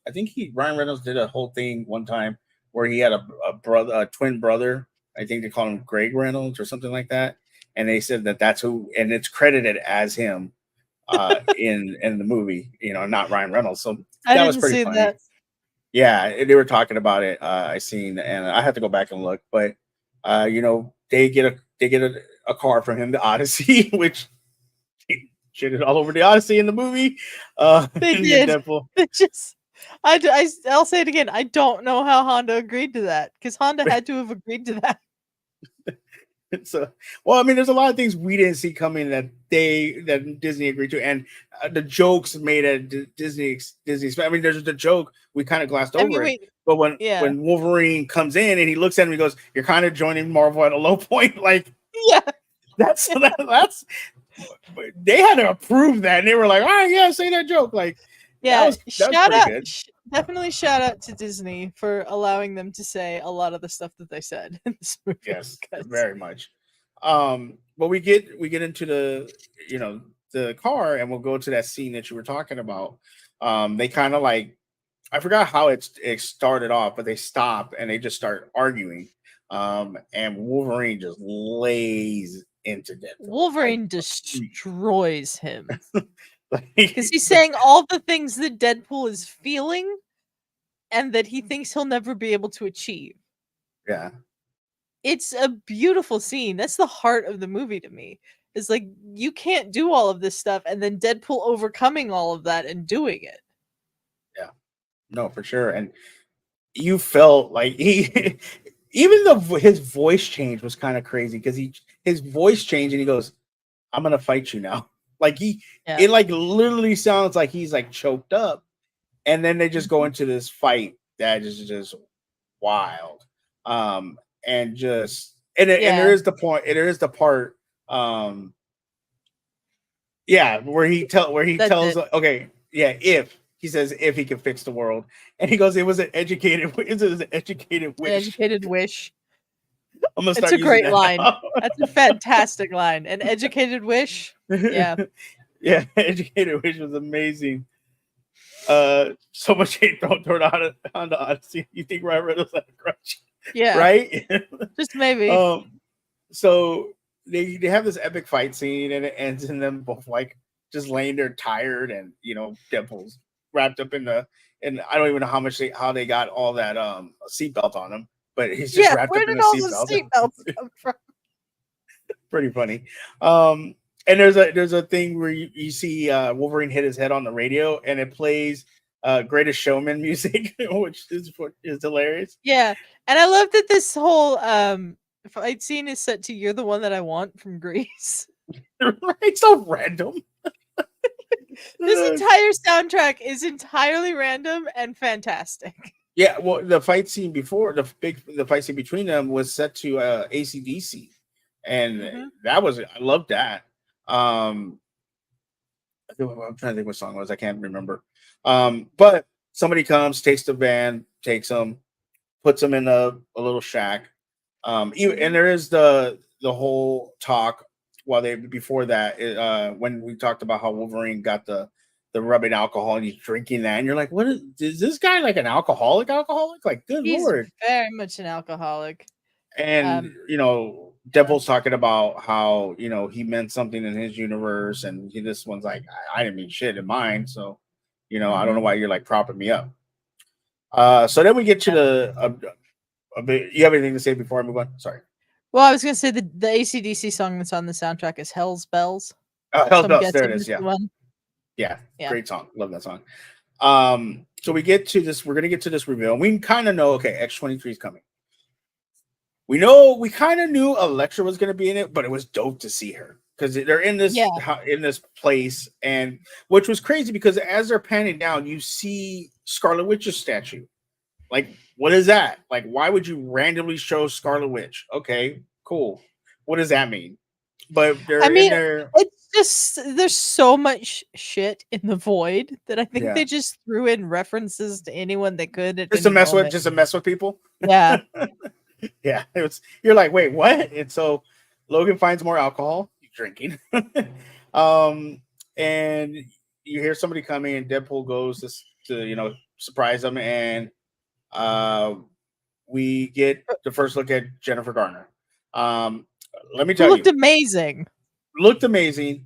I think Ryan Reynolds did a whole thing one time where he had a twin brother. I think they call him Greg Reynolds or something like that, and they said that that's who, and it's credited as him in the movie. Not Ryan Reynolds. So I that was didn't pretty see funny. that. Yeah, they were talking about it. I seen, and I have to go back and look, but they get a car from him, the Odyssey, which shitted all over the Odyssey in the movie. They And then did. Deadpool. They just, I'll say it again. I don't know how Honda agreed to that because Honda had to have agreed to that. So, well, I mean, there's a lot of things we didn't see coming that Disney agreed to, and the jokes made at Disney. I mean, there's the joke we kind of glossed I over mean, it, but yeah, when Wolverine comes in and he looks at him, he goes, "You're kind of joining Marvel at a low point." Like yeah, that's that's they had to approve that, and they were like, "All right, yeah, say that joke." Like yeah. that was pretty good. Definitely shout out to Disney for allowing them to say a lot of the stuff that they said in this movie. Yes, 'cause- very much. But we get into the the car, and we'll go to that scene that you were talking about. They kind of like, I forgot how it started off, but they stop and they just start arguing. And Wolverine just lays into Deadpool. Wolverine destroys him Like, because he's saying all the things that Deadpool is feeling and that he thinks he'll never be able to achieve. yeah. It's a beautiful scene. That's the heart of the movie to me. It's like you can't do all of this stuff and then Deadpool overcoming all of that and doing it. Yeah. No, for sure. And you felt like he even his voice change was kind of crazy because his voice changed and he goes, "I'm gonna fight you now." Like it like literally sounds like he's like choked up, and then they just go into this fight that is just wild. And just and there is the point, there is the part, yeah, where he tells, okay, yeah, if he says if he can fix the world, and he goes, it was an educated wish. An educated wish. I'm gonna start It's a using great that line. now. That's a fantastic line. An educated wish. Yeah. Yeah, educated wish was amazing. So much hate thrown on the Odyssey. You think Ryan Reynolds had a grudge? Yeah. Right? Just maybe. So they have this epic fight scene, and it ends in them both like just laying there tired, and Deadpool's wrapped up in and I don't even know how they got all that seatbelt on him, but he's just wrapped up in the seatbelt. Seatbelts come from? Pretty funny. And there's a thing where you see Wolverine hit his head on the radio, and it plays Greatest Showman music, which is hilarious. Yeah, and I love that this whole fight scene is set to "You're the One That I Want" from Grease. It's so random. This entire soundtrack is entirely random and fantastic. Yeah, well, the fight scene before the fight scene between them was set to AC/DC, and that was, I love that. I'm trying to think what song it was. I can't remember. But somebody comes, takes the van, takes them, puts them in a little shack. And there is the whole talk before that, when we talked about how Wolverine got the rubbing alcohol and he's drinking that, and you're like, is this guy like an alcoholic? Like, good He's Lord. very much an alcoholic. And Deadpool's talking about how he meant something in his universe, and this one's like, I didn't mean shit in mine, so I don't know why you're like propping me up. So then we get to you have anything to say before I move on? Sorry. Well, I was gonna say the AC/DC song that's on the soundtrack is "Hell's Bells." Hell's Bells. There it is. Yeah. Yeah. Great song. Love that song. So we get to this. We're gonna get to this reveal. And we kind of know. Okay, X-23 is coming. We kind of knew Elektra was going to be in it, but it was dope to see her because they're in this place, and which was crazy because as they're panning down, you see Scarlet Witch's statue. Like, what is that? Like, why would you randomly show Scarlet Witch? Okay, cool. What does that mean? But they're in there. It's just there's so much shit in the void that I think they just threw in references to anyone they could at just to mess with people. Yeah. Yeah, you're like, wait, what? And so Logan finds more alcohol, drinking. And you hear somebody coming, and Deadpool goes to surprise them, and we get the first look at Jennifer Garner. Let me tell you, looked amazing.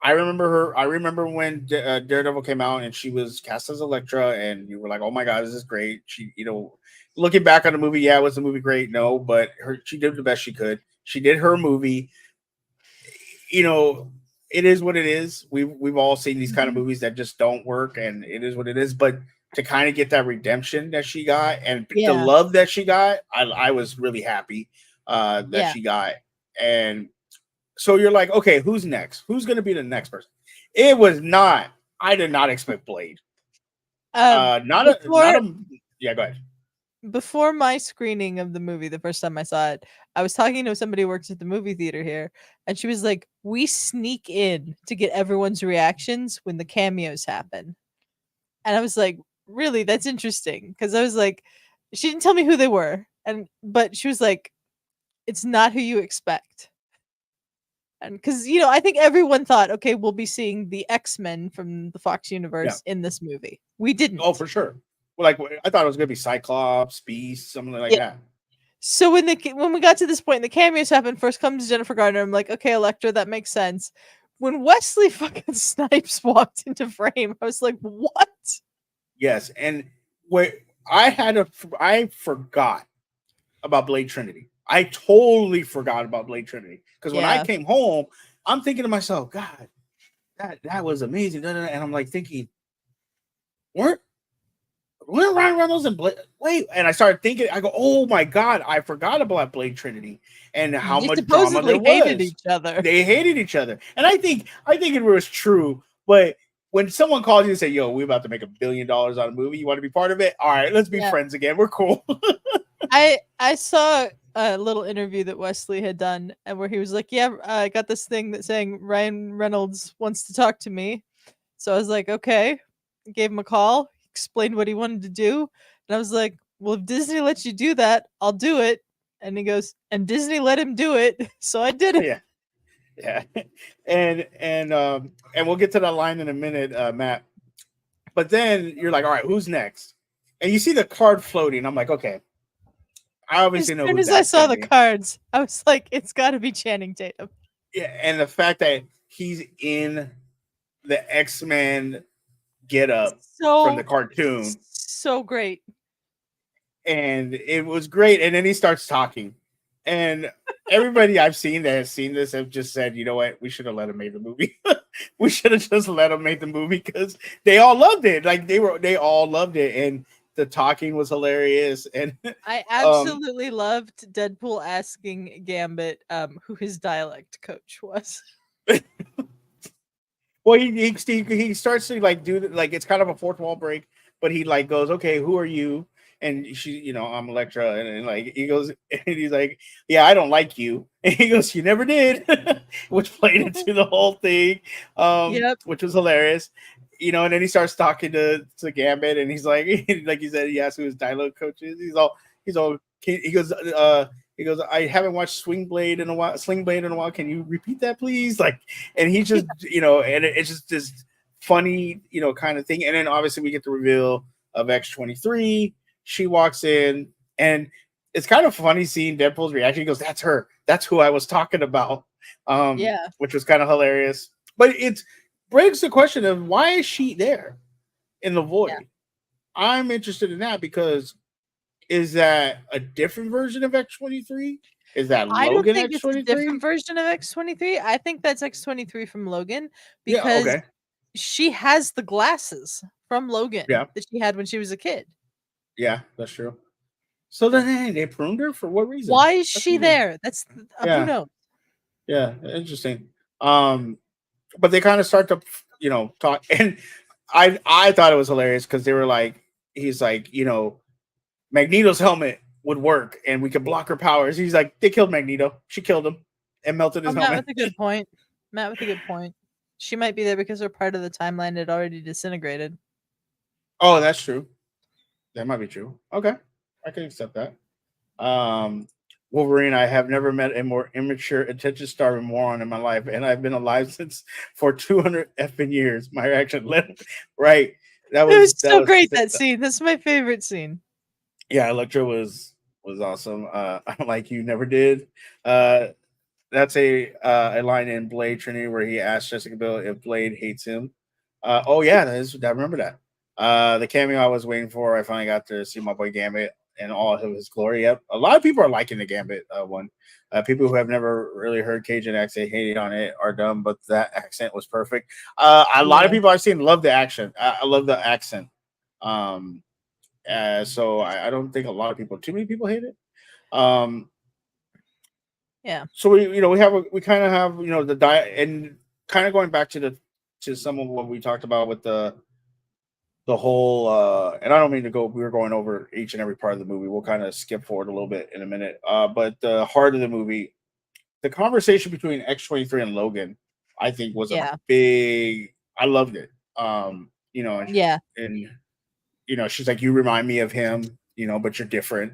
I remember her. I remember when Daredevil came out and she was cast as Elektra, and you were like, "Oh my god, this is great." She, looking back on the movie, yeah, was the movie great? No, but she did the best she could. She did her movie. it is what it is. We've all seen these kind of Mhm. movies that just don't work, and it is what it is. But to kind of get that redemption that she got and the Yeah, love that she got, I was really happy that yeah. she got. And so you're like, okay, who's next? Who's going to be the next person? It was not. I did not expect Blade. Not Before a. Yeah, go ahead. before my screening of the movie, the first time I saw it, I was talking to somebody who works at the movie theater here, and she was like, "We sneak in to get everyone's reactions when the cameos happen." And I was like, "Really? That's interesting." Because I was like, she didn't tell me who they were, but she was like, "It's not who you expect." And because I think everyone thought, okay, we'll be seeing the X-Men from the Fox Yeah. universe in this movie. We Oh, didn't. for sure. Like I thought it was going to be Cyclops, Beast, something like Yeah. that. So when we got to this point, the cameos happened. First comes Jennifer Garner. I'm like, okay, Elektra, that makes sense. When Wesley fucking Snipes walked into frame, I was like, what? Yes, and wait, I forgot about Blade Trinity. I totally forgot about Blade Trinity because when I Yeah. came home, I'm thinking to myself, God, that was amazing. And I'm like thinking, weren't weren't Ryan Reynolds and Blade? Wait, and I started thinking, I go, oh my God, I forgot about Blade Trinity and how They much drama there supposedly hated was. each other. They hated each other, and I think it was true, but. When someone calls you and say, "Yo, we're about to make $1 billion on a movie. You want to be part of it? All right, let's be Yeah. friends again. We're cool." I saw a little interview that Wesley had done, and where he was like, "Yeah, I got this thing that's saying Ryan Reynolds wants to talk to me." So I was like, "Okay." Gave him a call, explained what he wanted to do, and I was like, "Well, if Disney lets you do that, I'll do it." And he goes, "And Disney let him do it, so I did it." Yeah, yeah, and we'll get to that line in a minute, Matt. But then you're like, all right, who's next? And you see the card floating. I'm like, okay, I As obviously know soon who as I that's saw gonna the be. cards, I was like, "It's got to be Channing Tatum." Yeah, and the fact that he's in the X-Men get up from the So cartoon, so great. and it was great. And then he starts talking, and everybody I've seen that has seen this have just said, you know what, we should have let him make the movie. We should have just let him make the movie because they all loved it. Like they all loved it, and the talking was hilarious. And I um, absolutely loved Deadpool asking Gambit who his dialect coach was. well, he starts to like do like it's kind of a fourth wall break, but he like goes, okay, who are you? And she, I'm Electra, and like he goes, and he's like, yeah, I don't like you, and he goes, you never did, which played into the whole thing, Yep. which was hilarious, and then he starts talking to Gambit, and he's like, like he said, he asked who his dialogue coach is. He's all, he goes, I haven't watched Sling Blade in a while. Can you repeat that, please? Like, and he just, and it's just this funny, kind of thing. And then obviously we get the reveal of X-23. She walks in, and it's kind of funny seeing Deadpool's reaction. He goes, "That's her. That's who I was talking about," Yeah. which was kind of hilarious. But it breaks the question of why is she there in the Yeah. void? I'm interested in that because is that a different version of X-23? Is that I don't Logan think it's a different X-23? version of X-23. I think that's X-23 from Logan Yeah. because Okay. she has the glasses from Logan Yeah. that she had when she was a kid. Yeah. That's true. So then they pruned her for what reason? Why is That's she weird. there? That's who Yeah. knows. Yeah. Interesting. Um, but they kind of start to talk, and I thought it was hilarious because they were like, he's like, Magneto's helmet would work and we could block her powers. He's like, they killed Magneto. She killed him and melted Oh, his Matt helmet. with a good point. Matt with a good point. She might be there because her part of the timeline had already disintegrated. Oh, that's true. That might be true. Okay, I can accept that. Um, Wolverine, I have never met a more immature, attention-starving moron in my life, and I've been alive since for 200 effing years. My reaction, right? That It was was so great, that scene. That's my favorite scene. yeah. Electro was awesome. Like you never did. Uh, that's a line in Blade Trinity where he asks Jessica Biel if Blade hates him. Oh yeah, I remember that. The cameo I was waiting for. I finally got to see my boy Gambit. in all of his glory. Yep. A lot of people are liking the Gambit one. People who have never really heard Cajun accent hating on it are dumb, but that accent was perfect. A lot of Yeah. people I've seen love the action. I love the accent. Um, so I don't think a lot of people, too many people hate it. Um, Yeah. so we kind of have the diet and kind of going back to some of what we talked about with the whole and I don't mean to go we were going over each and every part of the movie. We'll kind of skip forward a little bit in a minute. But the heart of the movie, the conversation between X-23 and Logan, I think was a Yeah. big I loved it. Yeah. And she's like, you remind me of him, but you're different.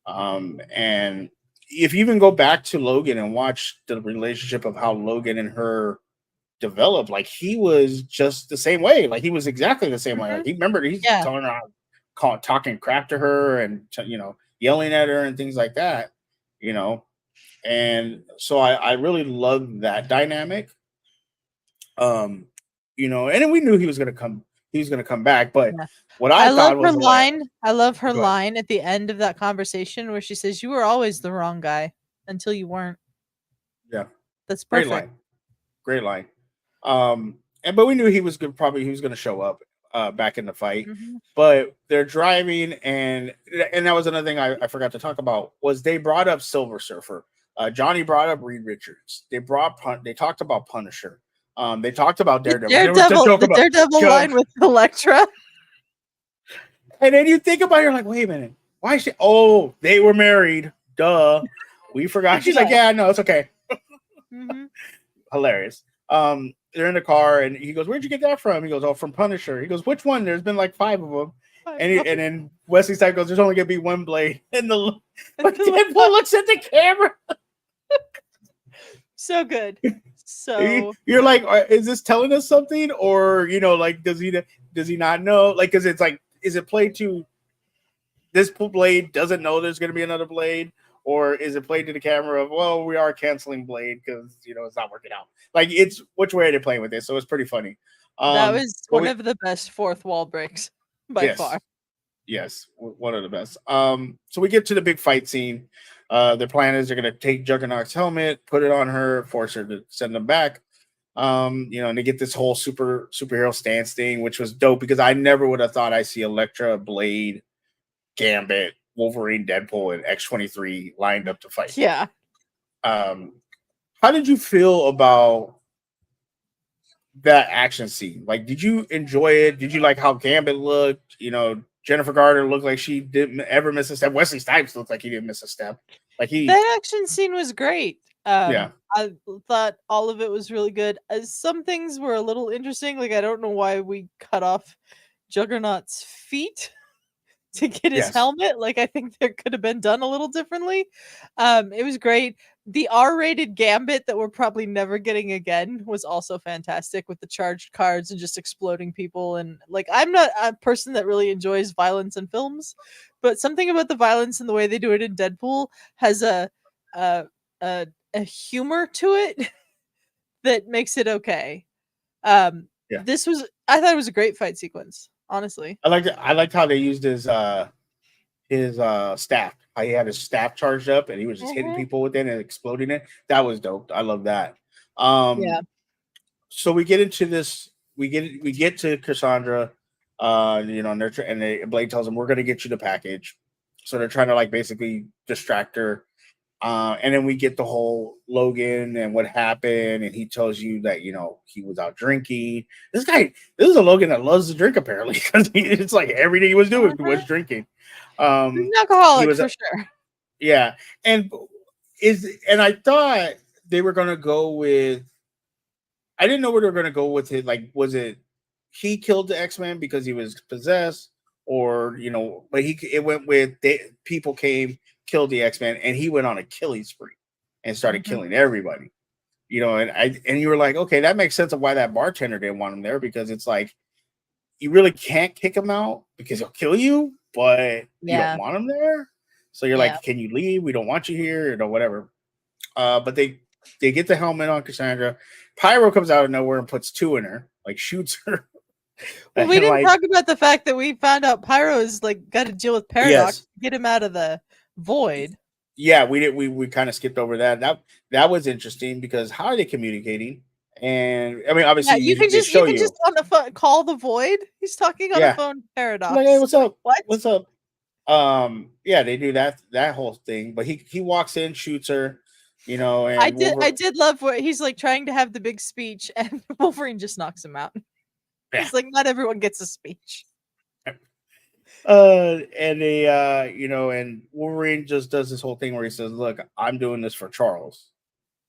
And if you even go back to Logan and watch the relationship of how Logan and her developed, like he was just the same way. Like he was exactly the same way. Mhm. Like he remembered he's Yeah. telling her, talking crap to her and yelling at her and things like that. You know, and so I really loved that dynamic. Um, and then we knew he was gonna come. He was gonna come back, but Yeah. what I I love thought her was hilarious. line. I love her Go ahead. line at the end of that conversation where she says, "You were always the wrong guy until you weren't." Yeah, That's great perfect. line. Great line. And but we knew he was good. Probably he was going to show up back in the fight. Mhm. But they're driving, and that was another thing I forgot to talk about was they brought up Silver Surfer. Johnny brought up Reed Richards. They talked about Punisher. They talked about Daredevil. There was the joke The about Daredevil line Judge. with Elektra. And then you think about it, you're like, wait a minute, why is she? Oh, they were married. Duh, we forgot. She's like, Yeah. yeah, no, it's okay. Mhm. Hilarious. They're in the car, and he goes, "Where'd you get that from?" He goes, "Oh, from Punisher." He goes, "Which one?" There's been like 5 of them, I and know. and then Wesley Snipes goes, "There's only gonna be one blade." And the but Until I Deadpool looks at the camera. So good. So You're like, is this telling us something, or like, does he not know? Like, because it's like, is it played to this blade doesn't know there's gonna be another blade? Or is it played to the camera of, well, we are canceling Blade because it's not working out. Like it's which way are they playing with it? So it's pretty funny. that was But one of the best fourth wall breaks by yes, far. yes, one of the best. So we get to the big fight scene. Their plan is they're gonna take Juggernaut's helmet, put it on her, force her to send them back. And they get this whole superhero stance thing, which was dope because I never would have thought I see Elektra, Blade, Gambit, Wolverine, Deadpool, and X-23 lined up to fight. Yeah. Um, how did you feel about that action scene? Like, did you enjoy it? Did you like how Gambit looked? Jennifer Garner looked like she didn't ever miss a step. Wesley Snipes looked like he didn't miss a step. Like That action scene was great. yeah, I thought all of it was really good. Some things were a little interesting. Like I don't know why we cut off Juggernaut's feet to get his yes, helmet. Like I think that could have been done a little differently. It was great. The R-rated Gambit that we're probably never getting again was also fantastic with the charged cards and just exploding people. And like I'm not a person that really enjoys violence in films, but something about the violence and the way they do it in Deadpool has a a, a humor to it that makes it okay. yeah. This was I thought it was a great fight sequence, honestly. I liked how they used his staff. How he had his staff charged up and he was just hitting Mhm. people with it and exploding it. That was dope. I love that. Yeah. So we get into this. We get to Cassandra. And Blade tells him we're going to get you the package. So they're trying to like basically distract her. And then we get the whole Logan and what happened, and he tells you that he was out drinking. This is a Logan that loves to drink apparently because it's like everything he was doing was Mhm. drinking. He's Um, an he alcoholic was for sure. yeah, and I thought they were gonna go with. I didn't know where they were gonna go with it. Like, was it he killed the X-Men because he was possessed, or but it went with people came killed the X-Men, and he went on a killing spree and started Mhm. killing everybody. And you were like, okay, that makes sense of why that bartender didn't want him there because it's like you really can't kick him out because he'll kill you, but you don't Yeah. want him there. So you're Yeah. like, can you leave? We don't want you here, whatever. But they get the helmet on Cassandra. Pyro comes out of nowhere and puts 2 in her, like shoots her. Well, we And didn't like, talk about the fact that we found out Pyro's like got to deal with Paradox yes, to get him out of the void. yeah, we did. We kind of skipped over that. That was interesting because how are they communicating? And I mean, Yeah, obviously, they you show can just you. on the phone call the void. He's talking on a Yeah, phone. like, hey, Paradox. what's up? What? What's up? Yeah, they do that whole thing. But he walks in, shoots her, and I Wolverine. did love where he's like trying to have the big speech, and Wolverine just knocks him out. Yeah. He's like, not everyone gets a speech. And they and Wolverine just does this whole thing where he says, "Look, I'm doing this for Charles,"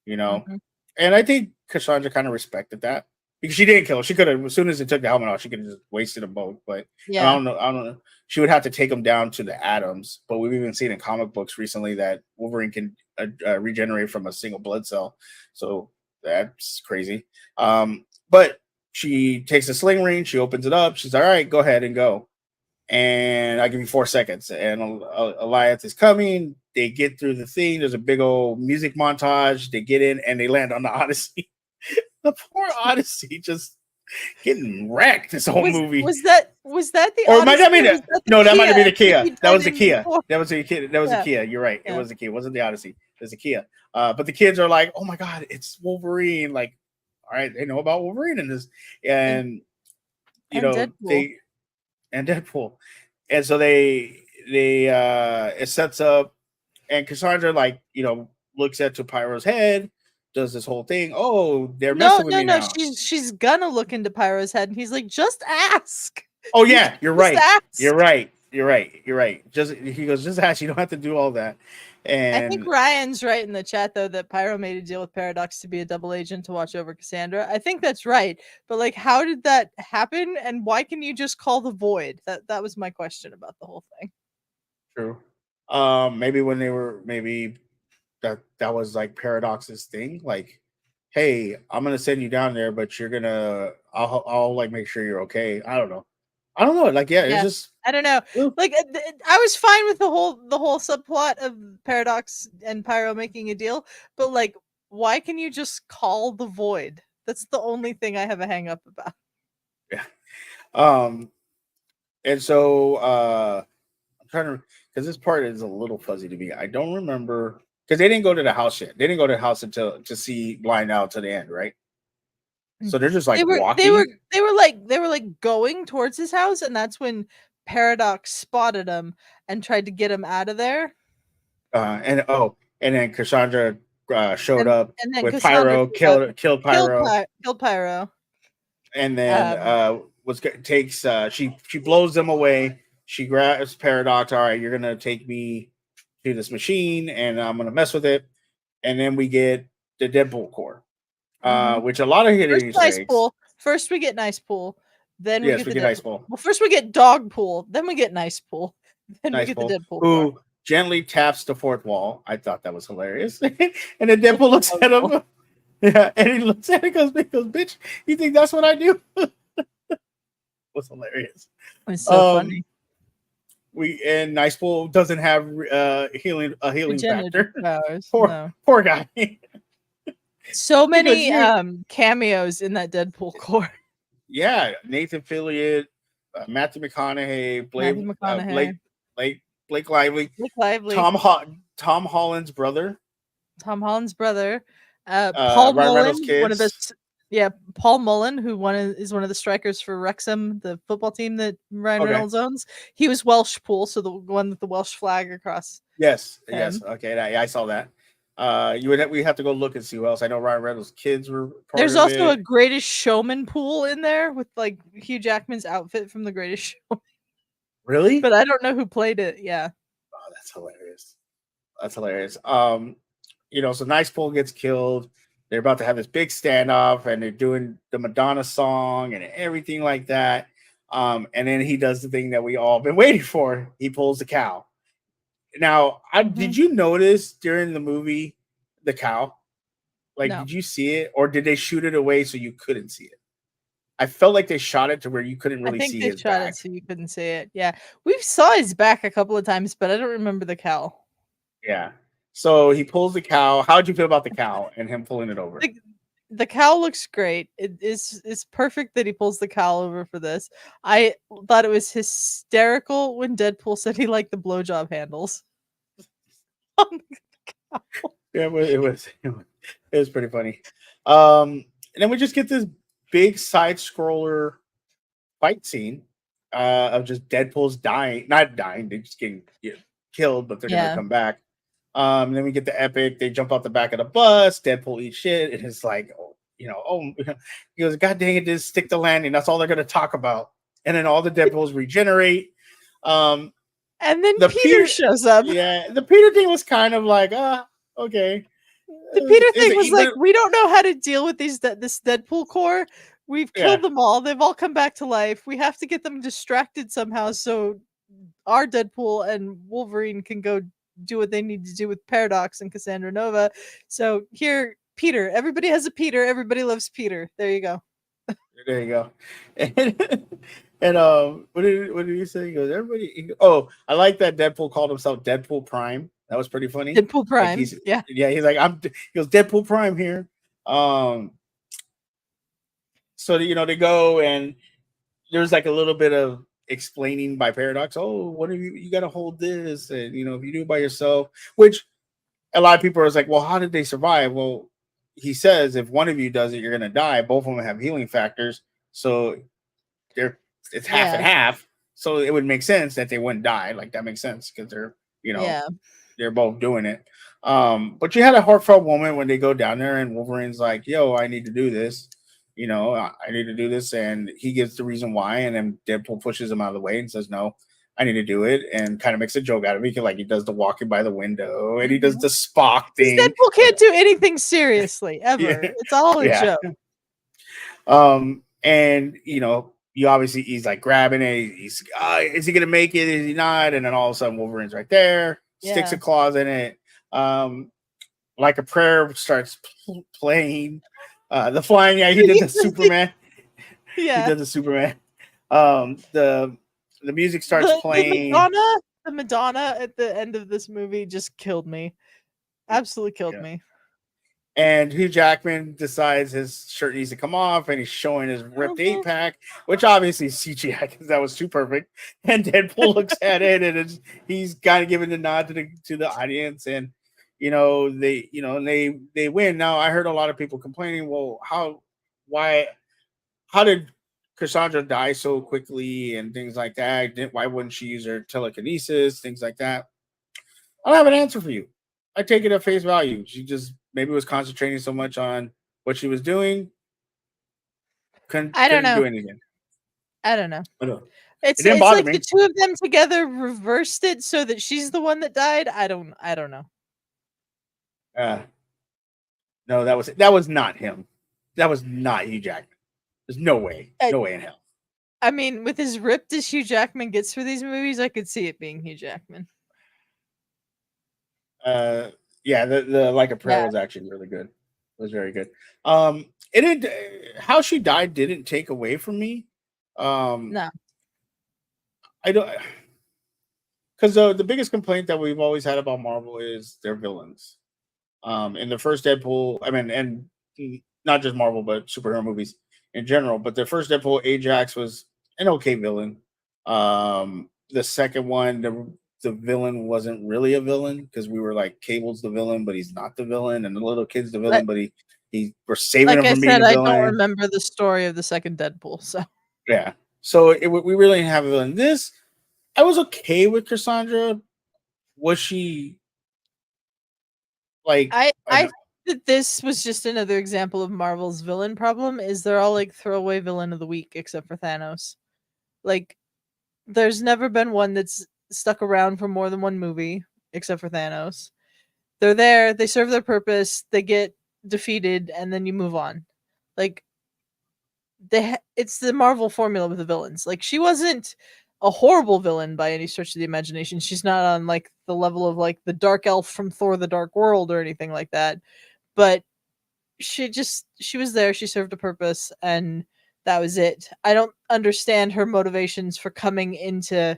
you know. Mhm. And I think Cassandra kind of respected that because she didn't kill him. She could have, as soon as they took the helmet off, she could have just wasted them both. But I Yeah. don't know. I don't know. She would have to take them down to the atoms. But we've even seen in comic books recently that Wolverine can regenerate from a single blood cell. So that's crazy. But she takes a sling ring. She opens it up. She's all right. Go ahead and go. And I give you 4 seconds. And Elias is coming. They get through the thing. There's a big old music montage. They get in and they land on the Odyssey. The poor Odyssey just getting wrecked this whole movie. Was that the Or it might Odyssey not be or was the that the no, that might have been Kia the that Kia. he That died was the in Kia. before? That was the Kia. That was the Yeah, Kia. You're right. It yeah. was the Kia. It wasn't the Odyssey. It was the Kia. But the kids are like, oh my god, it's Wolverine. Like, all right, they know about Wolverine in this. And And Deadpool. they and Deadpool. And so they it sets up and Cassandra looks at Pyro's head, does this whole thing. Oh, they're No, messing with no, me no. now. She's gonna look into Pyro's head, and he's like, just ask. Oh You yeah, you're just right. You're ask. right. You're right. You're right. Just he goes, just ask. You don't have to do all that. I think And Ryan's right in the chat though that Pyro made a deal with Paradox to be a double agent to watch over Cassandra. I think that's right. But like how did that happen and why can you just call the void? That was my question about the whole thing. true. Maybe when they were maybe that was like Paradox's thing. Like, hey, I'm gonna send you down there, but I'll like make sure you're okay. I don't know. I don't know. Like, yeah, it's Yeah. just I don't know. Like I was fine with the whole subplot of Paradox and Pyro making a deal, but like why can you just call the void? That's the only thing I have a hang up about. yeah. Um, and so I'm trying to because this part is a little fuzzy to me. I don't remember because they didn't go to the house yet. They didn't go to the house until to see Blind Out to the end, right? So they're just They like were they were walking. they were like going towards his house, and that's when Paradox spotted him and tried to get him out of there. And then Cassandra showed And up and then with Cassandra Pyro, showed up, killed Pyro, killed Pyro. and then Um, takes she blows them away. She grabs Paradox. All right, you're gonna take me to this machine, and I'm gonna mess with it. And then we get the Deadpool core, mhm. which a lot of hidden First Easter nice eggs. pool. First we get nice pool. Then we Yes, get we the get Ice Deadpool. Ball. Well, first we get dog pool. Then we get nice pool. Then we Nice get the Ball, Deadpool core. who gently taps the fourth wall. I thought that was hilarious. And then Deadpool looks at him. Yeah, and he looks at it and goes, bitch, you think that's what I do? Was hilarious. It's so funny. And Nice Pool doesn't have healing Regenerative factor. powers. poor No. poor guy. So Because many cameos in that Deadpool core. yeah, Nathan Fillion, Matthew McConaughey, Matthew McConaughey, Blake Lively, Blake Lively, Tom Holland's brother, Tom Holland's brother, Paul Ryan Reynolds' Mullen, one of the kids. Paul Mullen, who is one of the strikers for Wrexham, the football team that Ryan Okay. Reynolds owns. He was Welsh pool, so the one with the Welsh flag across. Yes, him. yes. Okay, I saw that. We have to go look and see who else. I know Ryan Reynolds' kids were part There's of also a it. Greatest Showman pool in there with like Hugh Jackman's outfit from the Greatest Show. Really? But I don't know who played it. Yeah. Oh, that's hilarious. That's hilarious. So Nice Pool gets killed. They're about to have this big standoff, and they're doing the Madonna song and everything like that. And then he does the thing that we all been waiting for. He pulls the cow. Now, did you notice during the movie the cow? Like, No. did you see it, or did they shoot it away so you couldn't see it? I felt like they shot it to where you couldn't really see his back. It so you couldn't see it. Yeah, we saw his back a couple of times, but I don't remember the cow. Yeah. So he pulls the cow. How'd you feel about the cow and him pulling it over? the cowl looks great. It's perfect that he pulls the cowl over for this. I thought it was hysterical when Deadpool said he liked the blowjob handles. Yeah, it was pretty funny. And then we just get this big side scroller fight scene of just Deadpool's dying, not dying, they just getting killed, but they're gonna Yeah. come back. And then we get the epic. They jump off the back of the bus. Deadpool eats shit, and it's like, he goes, "God dang it, just stick the landing." That's all they're gonna talk about. And then all the Deadpools regenerate. Um, And then the Peter shows up. yeah, the Peter thing was kind of like, okay. The Peter thing was like, But we don't know how to deal with this Deadpool core. We've yeah, killed them all. They've all come back to life. We have to get them distracted somehow so our Deadpool and Wolverine can go do what they need to do with Paradox and Cassandra Nova. So here, Peter. Everybody has a Peter. Everybody loves Peter. There you go. there you go. And what did he say? He goes, I like that Deadpool called himself Deadpool Prime. That was pretty funny. Deadpool Prime. Like yeah. He's like, he goes, Deadpool Prime here. So they go, and there's like a little bit of explaining by Paradox. Oh, what are you got to hold this, and if you do it by yourself, which a lot of people are like, well, how did they survive? Well, he says if one of you does it, you're gonna die. Both of them have healing factors, so it's half and half. So it would make sense that they wouldn't die. Like that makes sense because they're they're both doing it. But you had a heartfelt moment when they go down there and Wolverine's like, "Yo, I need to do this. I need to do this," and he gives the reason why, and then Deadpool pushes him out of the way and says, "No, I need to do it," and kind of makes a joke out of it, like he does the walking by the window and he does the Spock thing. Deadpool can't do anything seriously ever. It's all a joke. And you obviously he's like grabbing it. He's is he gonna make it? Is he not? And then all of a sudden Wolverine's right there, sticks a claws in it. Like a prayer starts playing. The flying, he did the Superman. He did the Superman. The music starts playing. The Madonna at the end of this movie just killed me. Absolutely killed me. And Hugh Jackman decides his shirt needs to come off, and he's showing his ripped 8-pack, which obviously is CGI because that was too perfect. And Deadpool looks at it, and he's kind of giving the nod to the audience, and they win. Now I heard a lot of people complaining, well, how did Cassandra die so quickly and things like that? Why wouldn't she use her telekinesis, things like that? I don't have an answer for you. I take it at face value. She just maybe was concentrating so much on what she was doing. Couldn't do anything. I don't know. It's like the two of them together reversed it so that she's the one that died. I don't know. No, that was not him. That was not Hugh Jackman. There's no way. No way in hell. I mean, with as ripped as Hugh Jackman gets for these movies, I could see it being Hugh Jackman. Yeah, the Like a Prayer was actually really good. It was very good. How she died didn't take away from me. No. I don't, because the biggest complaint that we've always had about Marvel is their villains. In the first Deadpool, I mean, and not just Marvel, but superhero movies in general. But the first Deadpool, Ajax was an okay villain. The second one, the villain wasn't really a villain because we were like, Cable's the villain, but he's not the villain, and the little kid's the villain, but we're saving him from being a villain. I don't remember the story of the second Deadpool, so yeah. So we really didn't have a villain. This, I was okay with Cassandra. Was she like? I think that this was just another example of Marvel's villain problem. Is they're all like throwaway villain of the week except for Thanos. Like, there's never been one that's stuck around for more than one movie except for Thanos. They're there, they serve their purpose, they get defeated, and then you move on. Like, it's the Marvel formula with the villains. Like, she wasn't a horrible villain by any stretch of the imagination. She's not on like the level of like the dark elf from Thor: The Dark World or anything like that. But she was there, she served a purpose, and that was it. I don't understand her motivations for coming into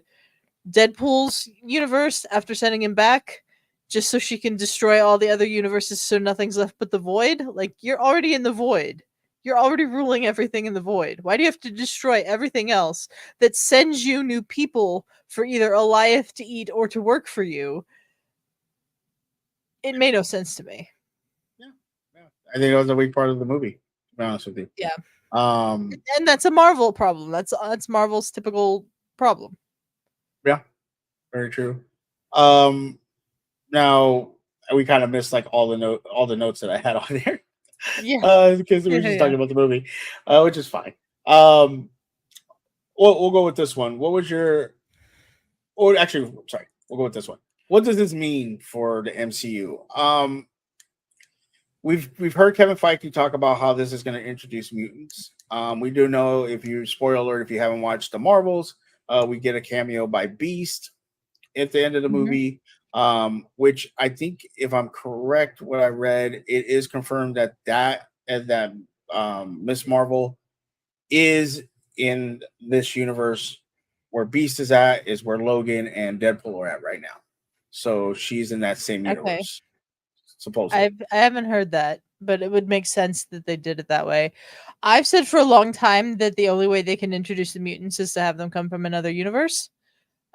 Deadpool's universe after sending him back. just so she can destroy all the other universes so nothing's left but the void. Like, you're already in the void. You're already ruling everything in the void. Why do you have to destroy everything else that sends you new people for either a life to eat or to work for you? It made no sense to me. Yeah, yeah. I think that was a weak part of the movie. To be honest with you. Yeah. Um, And that's a Marvel problem. That's Marvel's typical problem. yeah, very true. Um, now we kind of missed like all the notes that I had on there, Yeah. because we Yeah, were just yeah. talking about the movie, which is fine. We'll go with this one. What was your? Or actually, sorry, we'll go with this one. What does this mean for the MCU? We've heard Kevin Feige talk about how this is going to introduce mutants. We do know, if you spoiler alert, if you haven't watched the Marvels, we get a cameo by Beast at the end of the Mhm. movie, which I think, if I'm correct, what I read, it is confirmed that Miss Marvel is in this universe. Where Beast is at is where Logan and Deadpool are at right now. So she's in that same Okay. universe, supposedly. I haven't heard that, but it would make sense that they did it that way. I've said for a long time that the only way they can introduce the mutants is to have them come from another universe,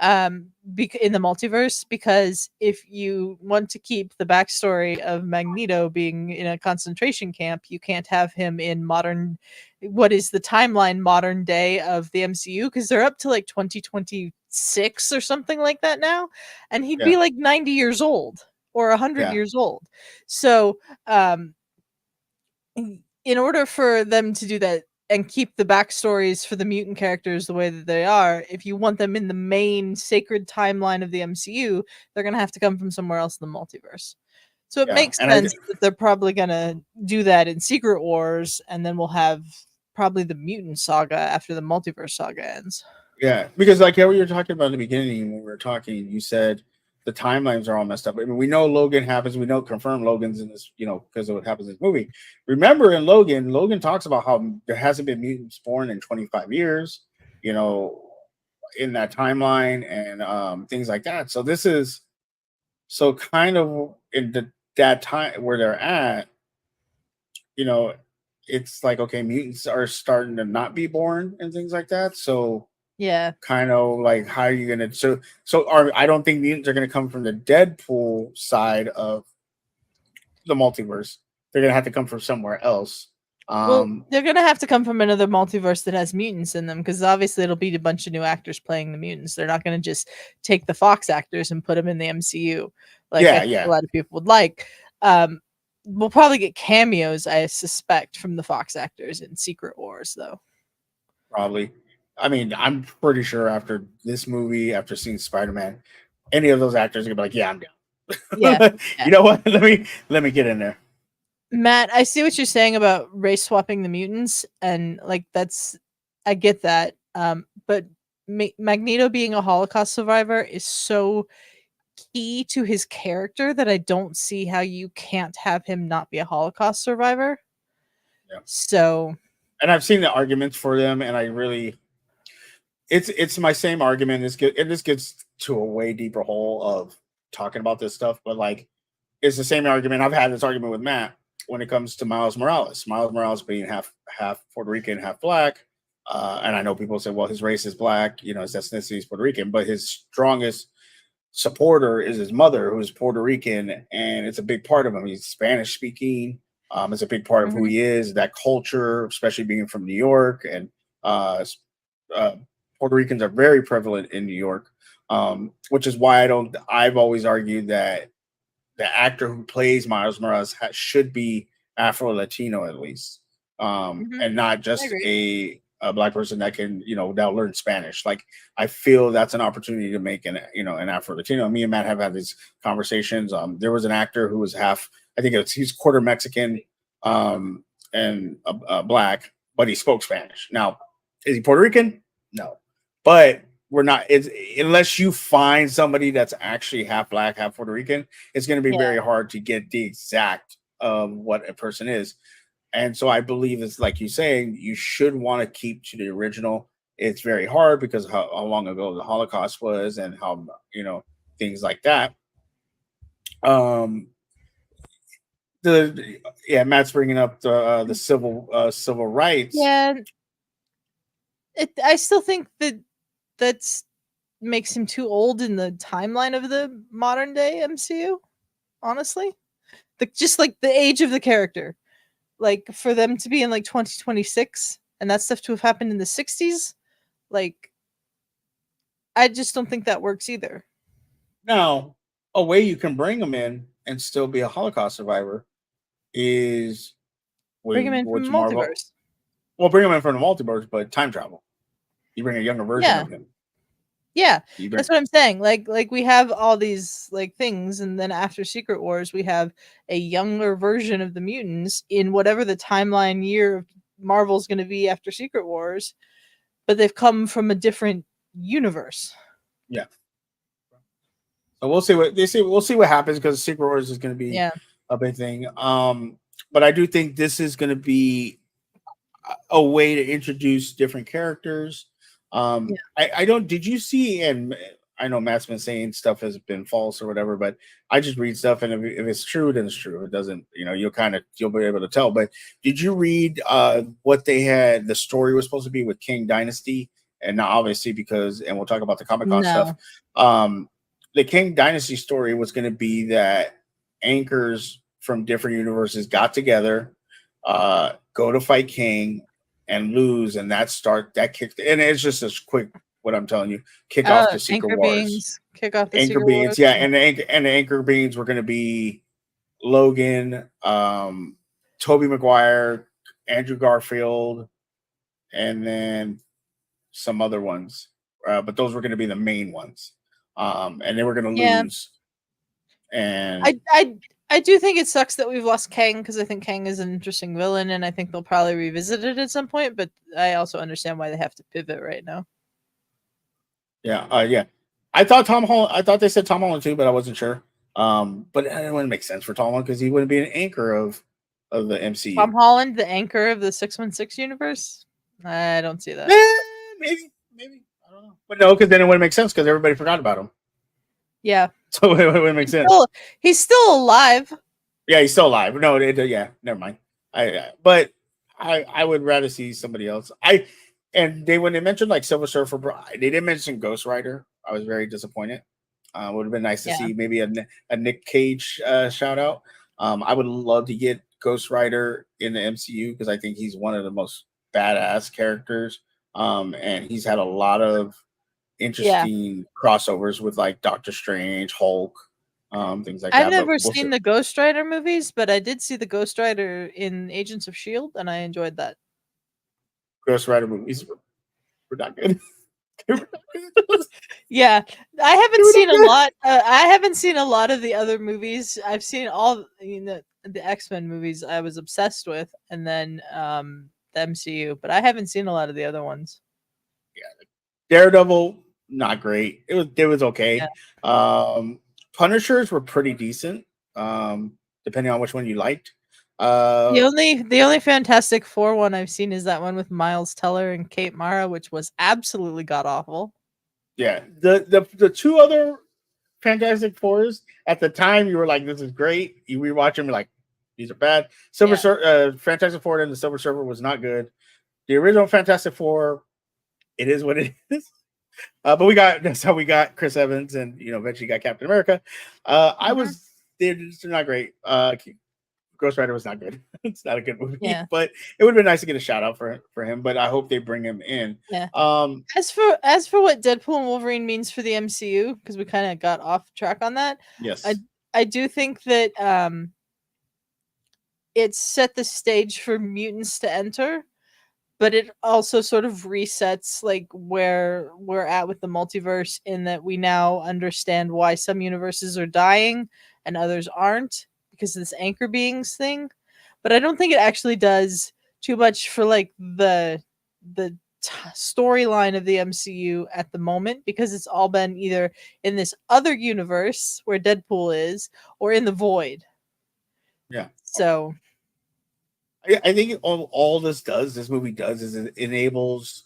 in the multiverse, because if you want to keep the backstory of Magneto being in a concentration camp, you can't have him in what is the timeline modern day of the MCU, because they're up to like 2026 or something like that now, and he'd Yeah, be like 90 years old or 100 yeah, years old. So um in order for them to do that and keep the backstories for the mutant characters the way that they are, if you want them in the main sacred timeline of the MCU, they're going to have to come from somewhere else in the multiverse. So it yeah. makes And sense that they're probably going to do that in Secret Wars, and then we'll have probably the mutant saga after the multiverse saga ends. yeah, because like, yeah, we were talking about in the beginning when we were talking, you said the timelines are all messed up. I mean, we know Logan happens. We know confirmed Logan's in this, because of what happens in this movie. Remember, in Logan talks about how there hasn't been mutants born in 25 years. You know, in that timeline, and things like that. So this is so kind of in that time where they're at. You know, it's like, okay, mutants are starting to not be born and things like that. So Yeah. kind of like, how are you gonna I don't think mutants are gonna come from the Deadpool side of the multiverse. They're gonna have to come from somewhere else. Well, Um they're gonna have to come from another multiverse that has mutants in them, because obviously it'll be a bunch of new actors playing the mutants. They're not gonna just take the Fox actors and put them in the MCU, like I yeah, think a yeah, lot of people would like. Um, we'll probably get cameos, I suspect, from the Fox actors in Secret Wars, though. probably. I mean, I'm pretty sure after this movie, after seeing Spider-Man, any of those actors are gonna be like, yeah, I'm Yeah, down. yeah. You know what? Let me get in there. Matt, I see what you're saying about race swapping the mutants, and like I get that. But Magneto being a Holocaust survivor is so key to his character that I don't see how you can't have him not be a Holocaust survivor. Yeah. So, And I've seen the arguments for them, and I really, it's my same argument. This gets to a way deeper hole of talking about this stuff, but like, it's the same argument. I've had this argument with Matt when it comes to Miles Morales. Miles Morales being half Puerto Rican, half black, and I know people say, well, his race is black, his ethnicity is Puerto Rican, but his strongest supporter is his mother, who's Puerto Rican, and it's a big part of him. He's Spanish speaking. It's a big part of who mhm, he is. That culture, especially being from New York, and uh, uh, Puerto Ricans are very prevalent in New York, which is why I've always argued that the actor who plays Miles Morales should be Afro Latino at least, mhm, and not I just agree. a black person that can now learn Spanish. Like, I feel that's an opportunity to make an Afro Latino. Me and Matt have had these conversations. There was an actor who was half, I think he's quarter Mexican, and black, but he spoke Spanish. Now, is he Puerto Rican? No, but we're not. It's unless you find somebody that's actually half black, half Puerto Rican, it's going to be Yeah. very hard to get the exact what a person is. And so I believe it's like you saying, you should want to keep to the original. It's very hard because how long ago the Holocaust was, and how things like that. Um, the yeah, Matt's bringing up the civil rights. Yeah, I still think that that's makes him too old in the timeline of the modern day MCU. Honestly, just like the age of the character, like for them to be in like 2026 and that stuff to have happened in the 60s, like I just don't think that works either. Now, a way you can bring them in and still be a Holocaust survivor is Bring him in from which the Marvel. multiverse. Well, bring him in from the multiverse, but time travel. You bring a younger version Yeah. of him. Yeah, You bring that's what I'm saying. Like we have all these like things, and then after Secret Wars, we have a younger version of the mutants in whatever the timeline year of Marvel's going to be after Secret Wars, but they've come from a different universe. yeah. So we'll see what they see. We'll see what happens because Secret Wars is going to be Yeah, a big thing. But I do think this is going to be a way to introduce different characters. yeah, I don't. Did you see? And I know Matt's been saying stuff has been false or whatever, but I just read stuff, and if it's true, then it's true. It doesn't. You'll be able to tell. But did you read what they had? The story was supposed to be with King Dynasty, and now obviously because, and we'll talk about the Comic Con stuff. no, The King Dynasty story was going to be that anchors from different universes got together, go to fight King and lose, and that kicked. And it's just a quick what I'm telling you, kick off the Secret Anchor Wars. beings kick off the Anchor Secret beings, Wars. yeah, Yeah. and the anchor beings were going to be Logan, Toby Maguire, Andrew Garfield, and then some other ones, but those were going to be the main ones, and they were going to Yeah. lose. And I do think it sucks that we've lost Kang because I think Kang is an interesting villain, and I think they'll probably revisit it at some point. But I also understand why they have to pivot right now. yeah. I thought Tom Holland. I thought they said Tom Holland too, but I wasn't sure. But it wouldn't make sense for Tom Holland because he wouldn't be an anchor of the Tom MCU. Holland, the anchor of the 616 universe? I don't see that. Maybe I don't know, but no, because then it wouldn't make sense because everybody forgot about him. Yeah. So it wouldn't make sense. He's still alive. Yeah, he's still alive. No, yeah, never mind. But I would rather see somebody else. When they mentioned like Silver Surfer, they didn't mention Ghost Rider. I was very disappointed. Would have been nice to Yeah. see maybe a Nick Cage shout out. I would love to get Ghost Rider in the MCU because I think he's one of the most badass characters. And he's had a lot of interesting crossovers with like Doctor Strange, Hulk, things like I've that. never But we'll see. seen the Ghost Rider movies, but I did see the Ghost Rider in Agents of S.H.I.E.L.D., and I enjoyed that. Ghost Rider movies were not good. Yeah, I haven't seen a lot. I haven't seen a lot of the other movies. I've seen all the X-Men movies I was obsessed with, and then the MCU, but I haven't seen a lot of the other ones. Yeah, Daredevil, not great. It was okay. Yeah. Punishers were pretty decent, depending on which one you liked. The only Fantastic Four one I've seen is that one with Miles Teller and Kate Mara, which was absolutely god awful. Yeah, the two other Fantastic Fours at the time you were like, this is great. You rewatch them, you're like, these are bad. Fantastic Four and the Silver Surfer was not good. The original Fantastic Four, it is what it is. But that's how we got Chris Evans and eventually got Captain America. They're not great. Ghost Rider was not good. It's not a good movie. Yeah. But it would have been nice to get a shout out for him. But I hope they bring him in. Yeah. As for what Deadpool and Wolverine means for the MCU, because we kind of got off track on that. Yes. I do think that it set the stage for mutants to enter, but it also sort of resets like where we're at with the multiverse, in that we now understand why some universes are dying and others aren't because of this anchor beings thing. But I don't think it actually does too much for like the storyline of the MCU at the moment, because it's all been either in this other universe where Deadpool is or in the void. Yeah. So I think this movie does is it enables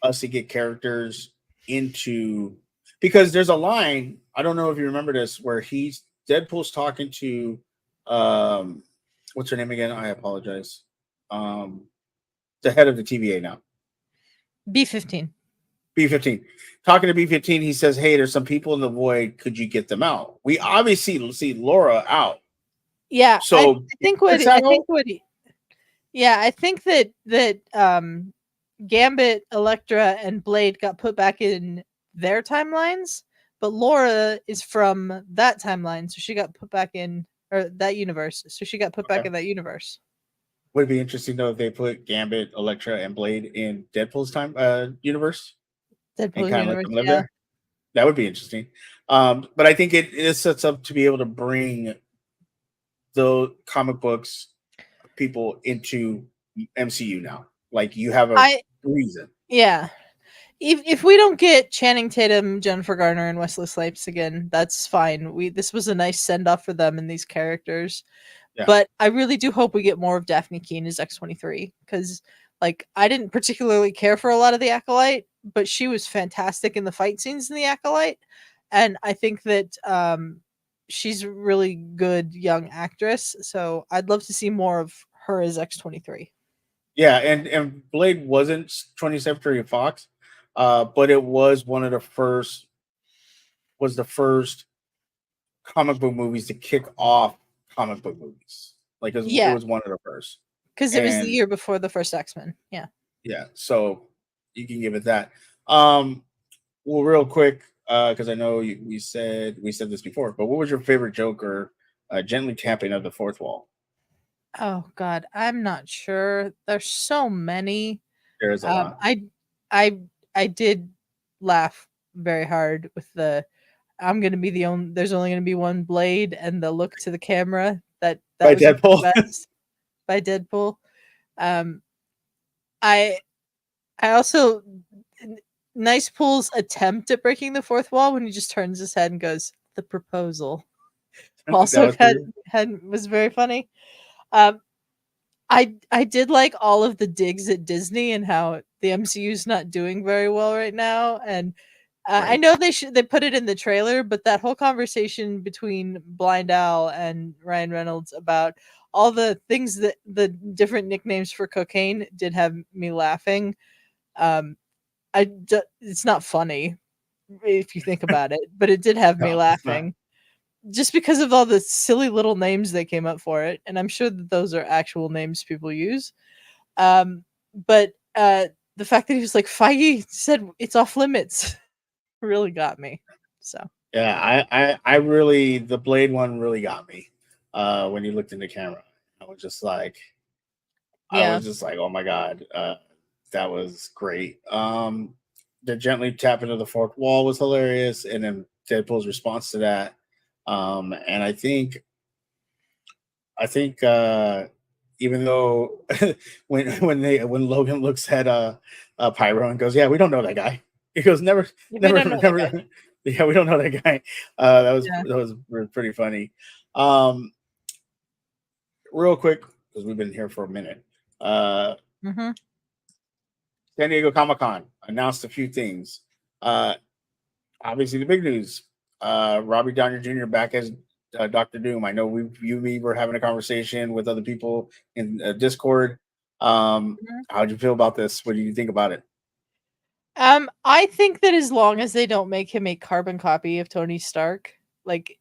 us to get characters into, because there's a line, I don't know if you remember this, where Deadpool's talking to um what's her name again? I apologize. Um the head of the TVA now. B-15. B-15. Talking to B-15, he says, "Hey, there's some people in the void. Could you get them out?" We obviously see Laura out. Yeah, So gets I out. think what he, yeah, I think that Gambit, Elektra, and Blade got put back in their timelines, but Laura is from that timeline, so she got put back in, or that universe, so she got put back Okay. in that universe. Would it be interesting though if they put Gambit, Elektra, and Blade in Deadpool's time universe and Deadpool kind of let universe, them live yeah. there? That would be interesting. But I think it sets up to be able to bring the comic books people into MCU now. Like you have a I reason. Yeah. If we don't get Channing Tatum, Jennifer Garner, and Wesley Snipes again, that's fine. This was a nice send off for them and these characters. Yeah. But I really do hope we get more of Daphne Keane as X-23 because, like, I didn't particularly care for a lot of the Acolyte, but she was fantastic in the fight scenes in the Acolyte, and I think that she's a really good young actress. So I'd love to see more of her as X-23. Yeah, and Blade wasn't 20th Century Fox, but it was one of the first was the first comic book movies to kick off comic book movies. Like it Yeah, was one of the first. because it was the And year before the first X-Men. Yeah. yeah, so you can give it that. Um, well, real quick, because I know we said this before, but what was your favorite Joker gently tapping of the fourth wall? Oh God, I'm not sure. There's so many. There is a Um, lot. I, I, I did laugh very hard with the. I'm gonna be the only. There's only gonna be one blade, and the look to the camera. That By was one of the Deadpool. best by Deadpool. Um, I I also nice Pool's attempt at breaking the fourth wall when he just turns his head and goes the proposal. That Also was pretty. had was very funny. Um, I did like all of the digs at Disney and how the MCU's not doing very well right now, and I Right. know they put it in the trailer, but that whole conversation between Blind Al and Ryan Reynolds about all the things that the different nicknames for cocaine did have me laughing. Um, it's not funny if you think about it, but it did have me No, it's not. laughing just because of all the silly little names they came up for it, and I'm sure that those are actual names people use. Um, but the fact that he was like Feige said it's off limits really got me. So Yeah, I really the Blade one really got me. When you looked in the camera, I was just like, yeah, oh my god, that was great. The gently tap into the fourth wall was hilarious, and then Deadpool's response to that. And I think even though when Logan looks at Pyro and goes, "Yeah, we don't know that guy." He goes, "Never, we never, don't know that guy. never." Yeah, we don't know that guy. Yeah. That was pretty funny. Um, real quick because we've been here for a minute. Uh, Hmm. San Diego Comic Con announced a few things. Uh, obviously, the big news: Robbie Downey Jr. back as Doctor Doom. I know we were having a conversation with other people in Discord. How'd you feel about this? What do you think about it? I think that as long as they don't make him a carbon copy of Tony Stark, like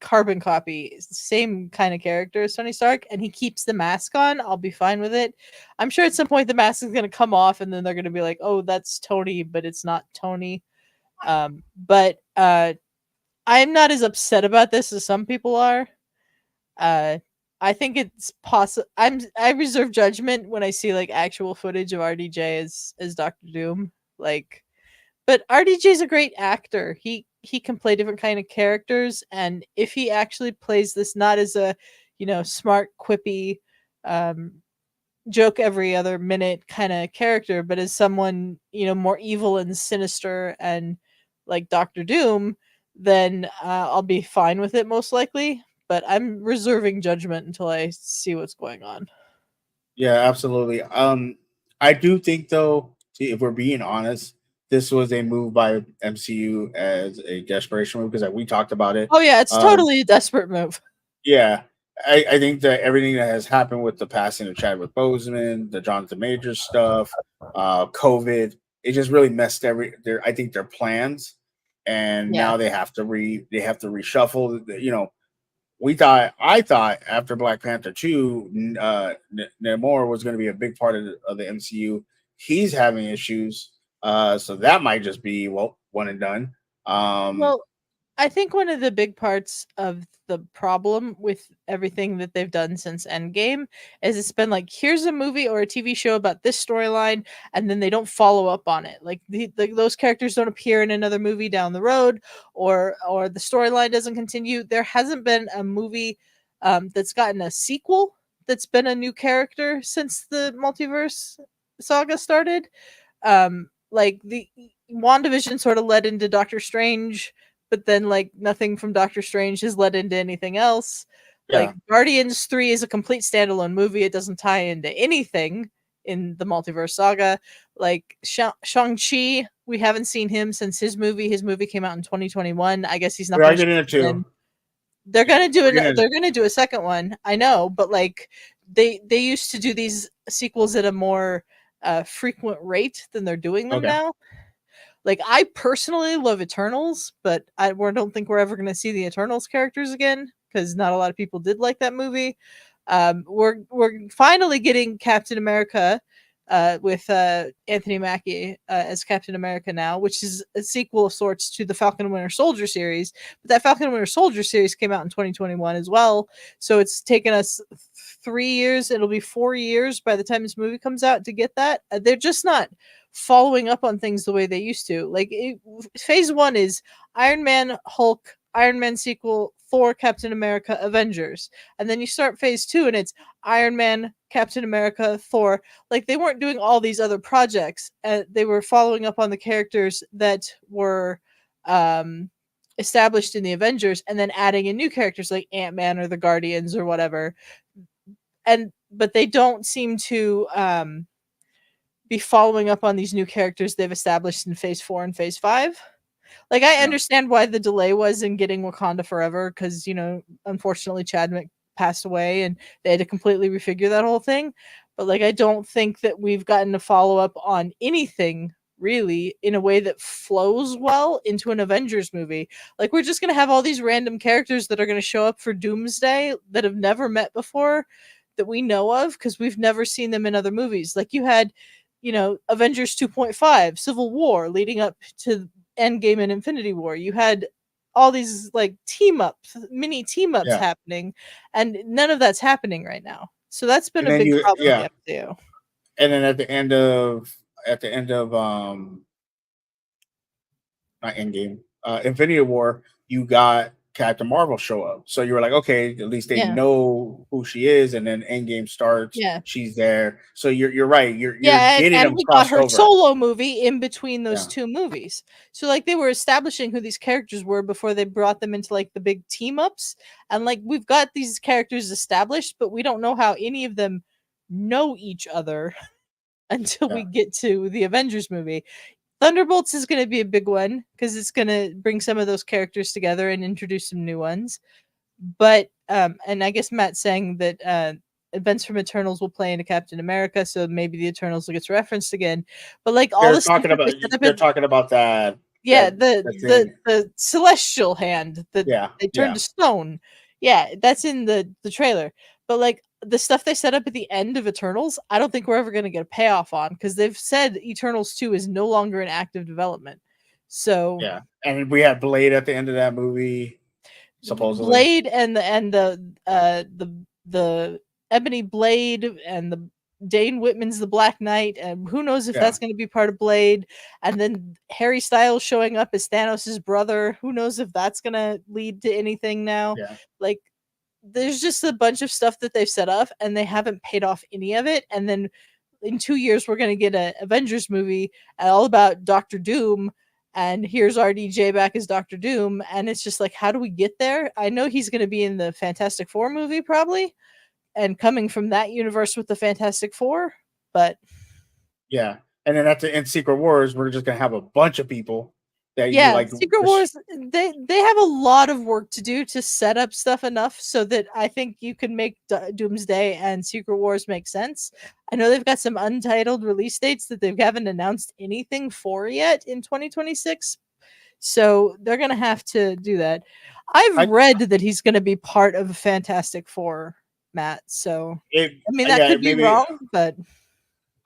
carbon copy, same kind of character as Tony Stark, and he keeps the mask on, I'll be fine with it. I'm sure at some point the mask is going to come off, and then they're going to be like, "Oh, that's Tony," but it's not Tony. But I'm not as upset about this as some people are. Uh, I think it's possible. I reserve judgment when I see like actual footage of RDJ as Doctor Doom. Like, but RDJ is a great actor. He can play different kind of characters, and if he actually plays this not as a, smart, quippy, um, joke every other minute kind of character, but as someone more evil and sinister and like Doctor Doom, then I'll be fine with it most likely. But I'm reserving judgment until I see what's going on. Yeah, absolutely. I do think though, if we're being honest, this was a move by MCU as a desperation move because we talked about it. Oh yeah, it's Um, totally a desperate move. yeah, I think that everything that has happened with the passing of Chadwick Boseman, the Jonathan Majors stuff, COVID, it just really messed I think their plans, and Yeah. now they have to reshuffle. You know, I thought after Black Panther 2, Namor was going to be a big part of the MCU. He's having issues, so that might just be one and done. Um, Well, I think one of the big parts of the problem with everything that they've done since Endgame is it's been like, here's a movie or a TV show about this storyline, and then they don't follow up on it. Like those characters don't appear in another movie down the road, or the storyline doesn't continue. There hasn't been a movie that's gotten a sequel that's been a new character since the multiverse saga started. Like the WandaVision sort of led into Doctor Strange, but then like nothing from Doctor Strange has led into anything else. Like yeah, Guardians 3 is a complete standalone movie. It doesn't tie into anything in the multiverse saga. Like Shang-Chi, we haven't seen him since his movie. His movie came out in 2021. I guess he's not we are going to getting show it up too. again. They're gonna do We're an getting they're gonna do a second one. I know, but like they used to do these sequels at a more frequent rate than they're doing them okay. now. Like I personally love Eternals, but don't think we're ever gonna see the Eternals characters again because not a lot of people did like that movie. We're finally getting Captain America with Anthony Mackie as Captain America now, which is a sequel of sorts to the Falcon and Winter Soldier series. But that Falcon and Winter Soldier series came out in 2021 as well, so it's taken us 3 years. It'll be 4 years by the time this movie comes out to get that. They're just not following up on things the way they used to. Phase one is Iron Man, Hulk, Iron Man sequel, Thor, Captain America, Avengers, and then you start phase two, and it's Iron Man, Captain America, Thor. Like they weren't doing all these other projects. They were following up on the characters that were established in the Avengers, and then adding in new characters like Ant Man or the Guardians or whatever. And but they don't seem to be following up on these new characters they've established in phase 4 and phase 5. Like I Yeah, understand why the delay was in getting Wakanda Forever cuz unfortunately Chadwick passed away and they had to completely refigure that whole thing. But like I don't think that we've gotten to follow up on anything really in a way that flows well into an Avengers movie. Like we're just going to have all these random characters that are going to show up for Doomsday that have never met before that we know of because we've never seen them in other movies. Like you had Avengers 2.5, Civil War leading up to Endgame and Infinity War. You had all these like mini team ups yeah. happening, and none of that's happening right now. So that's been And a then big you, problem with the yeah, MCU. and then at the end of not Endgame, Infinity War, you got Captain Marvel show up. So you were like, okay, at least they Yeah. know who she is. And then Endgame starts, Yeah. she's there. So you're right. You're Yeah, getting and them we got crossed her over. solo movie in between those Yeah, 2 movies. So, like, they were establishing who these characters were before they brought them into, like, the big team-ups, and, like, we've got these characters established, but we don't know how any of them know each other until we yeah, get to the Avengers movie. Thunderbolts is gonna be a big one because it's gonna bring some of those characters together and introduce some new ones. But and I guess Matt's saying that events from Eternals will play into Captain America, so maybe the Eternals gets referenced again. But like all the stuff that they set up they're at talking about yeah, the that the thing. the celestial hand that Yeah, they turned yeah, to stone. Yeah, that's in the trailer. But like the stuff they set up at the end of Eternals, I don't think we're ever going to get a payoff on because they've said Eternals 2 is no longer in active development. So yeah. And we had Blade at the end of that movie, supposedly. Blade and the Ebony Blade and the Dane Whitman's the Black Knight, and who knows if Yeah, that's going to be part of Blade. And then Harry Styles showing up as Thanos' brother. Who knows if that's going to lead to anything now? yeah, Like, there's just a bunch of stuff that they've set up, and they haven't paid off any of it. And then in 2 years, we're going to get an Avengers movie all about Doctor Doom, and here's RDJ back as Doctor Doom, and it's just like, how do we get there? I know he's going to be in the Fantastic Four movie probably, and coming from that universe with the Fantastic Four, but yeah. and then at the end Secret Wars, we're just gonna have a bunch of people that you Yeah, like. Secret Wars, they have a lot of work to do to set up stuff enough so that I think you can make Doomsday and Secret Wars make sense. I know they've got some untitled release dates that they haven't announced anything for yet in 2026. So they're gonna have to do that. I've I, read that he's gonna be part of Fantastic Four, Matt. So I mean that yeah, could be maybe. wrong, but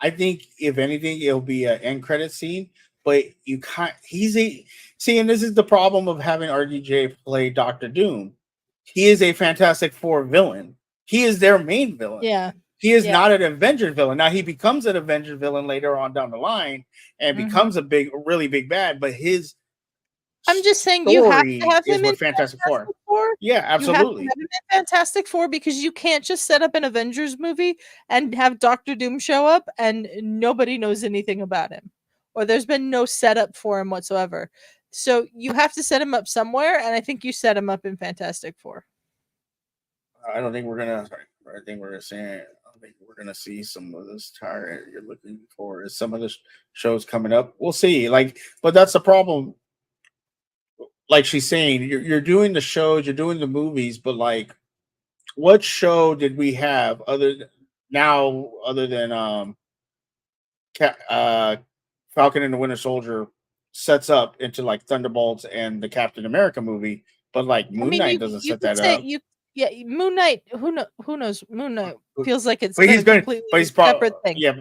I think if anything, it'll be an end credit scene. But you can't. He's a see, and this is the problem of having RDJ play Doctor Doom. He is a Fantastic Four villain. He is their main villain. yeah. He is Yeah. not an Avengers villain. Now he becomes an Avengers villain later on down the line and Mhm. becomes really big bad. But his I'm just saying you have to story have is him in with Fantastic Four. Fantastic Four. Yeah, You have to absolutely. have him in Fantastic Four because you can't just set up an Avengers movie and have Doctor Doom show up and nobody knows anything about him. Or there's been no setup for him whatsoever. So you have to set him up somewhere, and I think you set him up in Fantastic Four. I don't think we're gonna. I think we're saying. I don't think we're gonna see some of this tire you're looking for. Is some of the shows coming up? We'll see. Like, but that's the problem. Like she's saying, you're doing the shows, you're doing the movies, but like, what show did we have other than Falcon and the Winter Soldier sets up into like Thunderbolts and the Captain America movie, but like I Moon mean, Knight doesn't you set could that say up. you yeah, Moon Knight, who knows? Moon Knight feels like it's But been he's a going. But completely he's probably separate thing. yeah.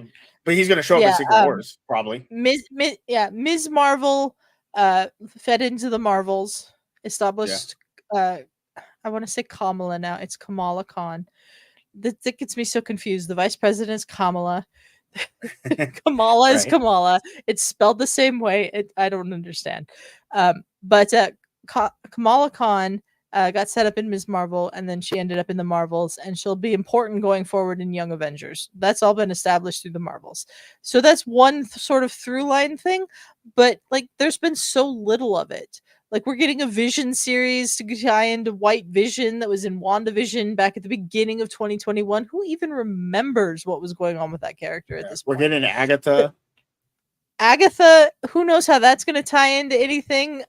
But he's going to show up in Yeah, Secret Wars probably. Ms. Marvel fed into the Marvels, Yeah. established I want to say Kamala now. It's Kamala Khan. That gets me so confused. The vice president is Kamala. Kamala is Right. Kamala. It's spelled the same way. I don't understand. But Kamala Khan got set up in Ms. Marvel, and then she ended up in the Marvels, and she'll be important going forward in Young Avengers. That's all been established through the Marvels. So that's one sort of through line thing, but like there's been so little of it. Like we're getting a Vision series to tie into White Vision that was in WandaVision back at the beginning of 2021. Who even remembers what was going on with that character at Yeah. this We're point? getting But Agatha. Agatha, who knows how that's going to tie into anything?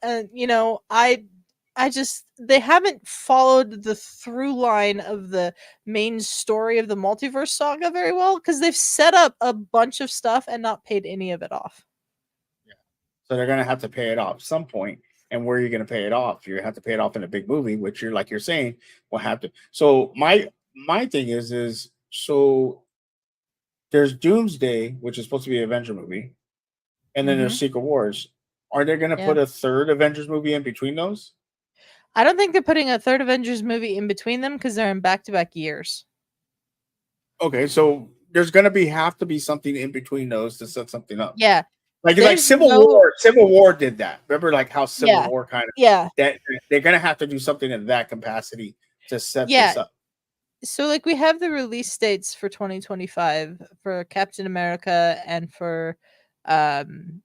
I just they haven't followed the through line of the main story of the multiverse saga very well because they've set up a bunch of stuff and not paid any of it off. Yeah. So they're going to have to pay it off at some point. And where are you going to pay it off? You have to pay it off in a big movie, which you're like you're saying will have to. So my thing is so there's Doomsday, which is supposed to be an Avenger movie, and then there's Mm-hmm. Secret Wars. Are they going to Yeah. put a third Avengers movie in between those? I don't think they're putting a third Avengers movie in between them because they're in back-to-back years. Okay, so there's going to have to be something in between those to set something up. Yeah. Like There's no Civil War did that. Remember, like how Civil Yeah. War kind of Yeah. that they're gonna have to do something in that capacity to set Yeah. this up. So like we have the release dates for 2025 for Captain America and for um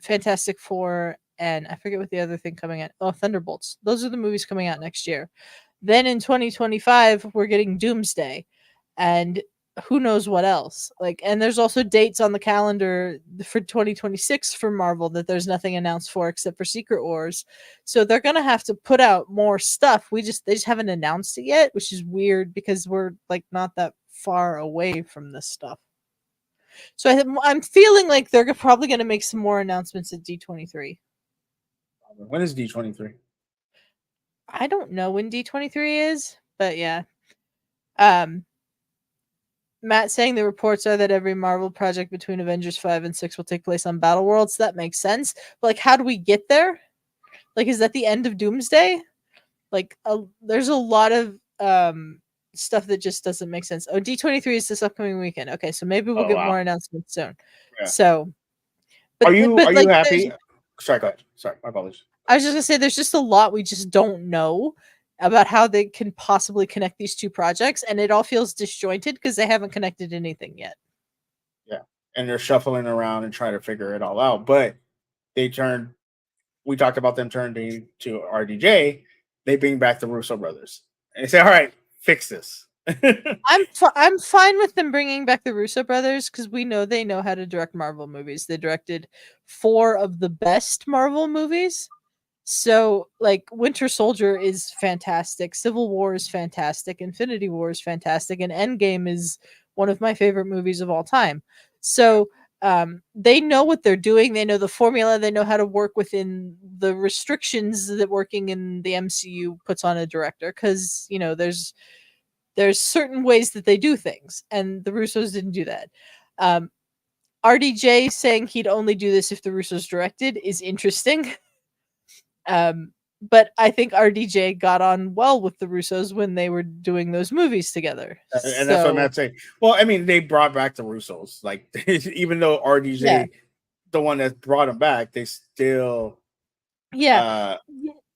Fantastic Four and I forget what the other thing coming out. Oh, Thunderbolts. Those are the movies coming out next year. Then in 2025 we're getting Doomsday and who knows what else. Like and there's also dates on the calendar for 2026 for Marvel that there's nothing announced for except for Secret Wars. So they're going to have to put out more stuff. They just haven't announced it yet, which is weird because we're like not that far away from this stuff. So I'm feeling like they're probably going to make some more announcements at D23. When is D23? I don't know when D23 is, but yeah. Um Matt saying the reports are that every Marvel project between Avengers 5 and 6 will take place on Battle Worlds. That makes sense. But like how do we get there? Like is that the end of Doomsday? Like there's a lot of stuff that just doesn't make sense. Oh, D23 is this upcoming weekend. Okay, so maybe we'll Oh get wow. more announcements soon. Yeah. So Are you like happy? Sorry, go ahead. Sorry, my apologies. I was just gonna say there's just a lot we just don't know about how they can possibly connect these two projects, and it all feels disjointed because they haven't connected anything yet. Yeah, and they're shuffling around and trying to figure it all out. But they turned. We talked about them turning to RDJ. They bring back the Russo brothers and they say, "All right, fix this." I'm fine with them bringing back the Russo brothers because we know they know how to direct Marvel movies. They directed 4 of the best Marvel movies. So, like, Winter Soldier is fantastic, Civil War is fantastic, Infinity War is fantastic, and Endgame is one of my favorite movies of all time. So, they know what they're doing. They know the formula. They know how to work within the restrictions that working in the MCU puts on a director. Because there's certain ways that they do things, and the Russos didn't do that. Um, RDJ saying he'd only do this if the Russos directed is interesting. But I think RDJ got on well with the Russos when they were doing those movies together. And that's what So Matt's saying. Well, I mean, they brought back the Russos. Like, even though yeah, RDJ, the one that brought them back, they still. yeah.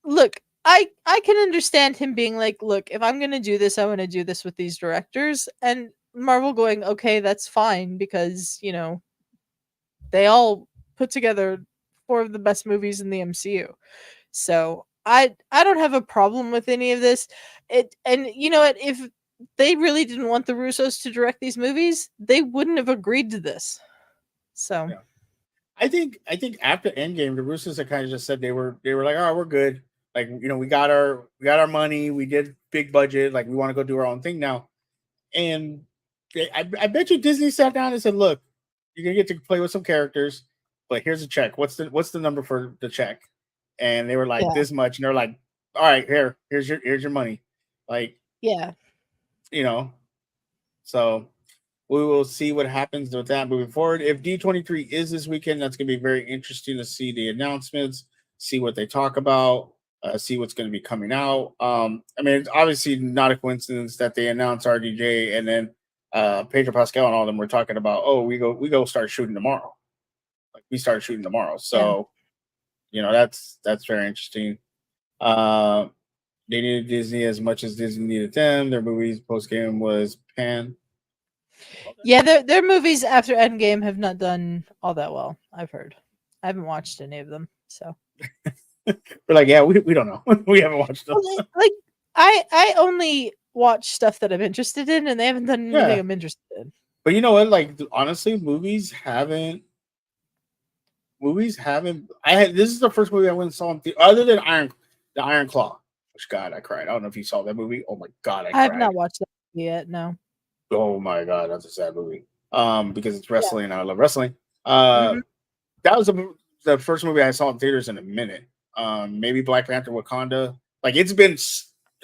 Look, I can understand him being like, look, if I'm gonna do this, I want to do this with these directors, and Marvel going, okay, that's fine because they all put together 4 of the best movies in the MCU. So I don't have a problem with any of this. It and you know what, if they really didn't want the Russos to direct these movies, they wouldn't have agreed to this. So Yeah. I think after Endgame, the Russos had kind of just said they were like, oh, we're good. Like, we got our money. We did big budget. Like, we want to go do our own thing now. And I bet you Disney sat down and said, look, you're gonna get to play with some characters, but here's a check. What's the number for the check? And they were like, yeah, this much, and they're like, all right, here's your money. Like, yeah, you know, so we will see what happens with that moving forward. If D23 is this weekend, that's going to be very interesting to see the announcements, see what they talk about, see what's going to be coming out. I mean, it's obviously not a coincidence that they announced RDJ and then Pedro Pascal and all of them were talking about, oh, we go start shooting tomorrow. Like, we start shooting tomorrow. yeah. So, that's very interesting. Uh, they needed Disney as much as Disney needed them. Their movies post game was pan. Yeah, their movies after Endgame have not done all that well, I've heard. I haven't watched any of them, so We're like, yeah, we don't know. We haven't watched them. well, like I only watch stuff that I'm interested in, and they haven't done anything Yeah, I'm interested in. but you know what? Like, honestly, movies haven't. This is the first movie I went and saw other than the Iron Claw. Which, God, I cried. I don't know if you saw that movie. Oh my God, I I have cried. not watched that yet. No. Oh my God, that's a sad movie. Because it's Yeah. wrestling and I love wrestling. Uh, Mhm. that was the first movie I saw in theaters in a minute. Maybe Black Panther Wakanda. Like,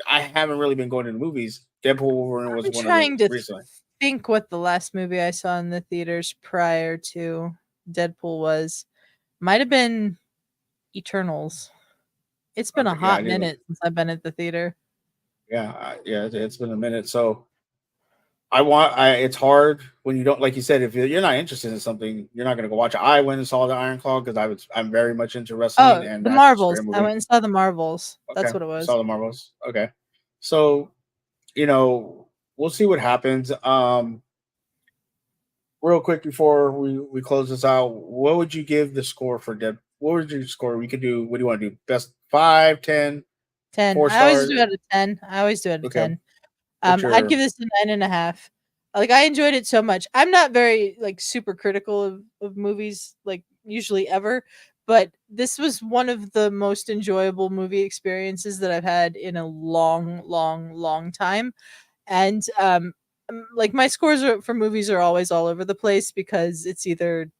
I haven't really been going to the movies. Deadpool Wolverine was I'm one of the trying to recently. think what the last movie I saw in the theaters prior to Deadpool was. Might have been Eternals. It's been a Okay, yeah, I hot didn't. minute since I've been at the theater. Yeah, it's been a minute. So it's hard when you don't, like you said, if you're not interested in something, you're not going to go watch it. I went and saw the Iron Claw because I'm very much into wrestling, Oh, and the that's a Marvels. great I movie. went and saw the Marvels. Okay, That's what it you was. saw the Marvels. Okay, so you know we'll see what happens. Real quick before we close this out, what would you give the score for Dead? What would you score? We could do. What do you want to do? Best 5, 10, 10. four I always stars. do out of 10. I always do out of Okay, 10. what's I'd your give this a 9.5. Like, I enjoyed it so much. I'm not very like super critical of movies, like usually ever, but this was one of the most enjoyable movie experiences that I've had in a long, long, long time. And like, my scores for movies are always all over the place because it's either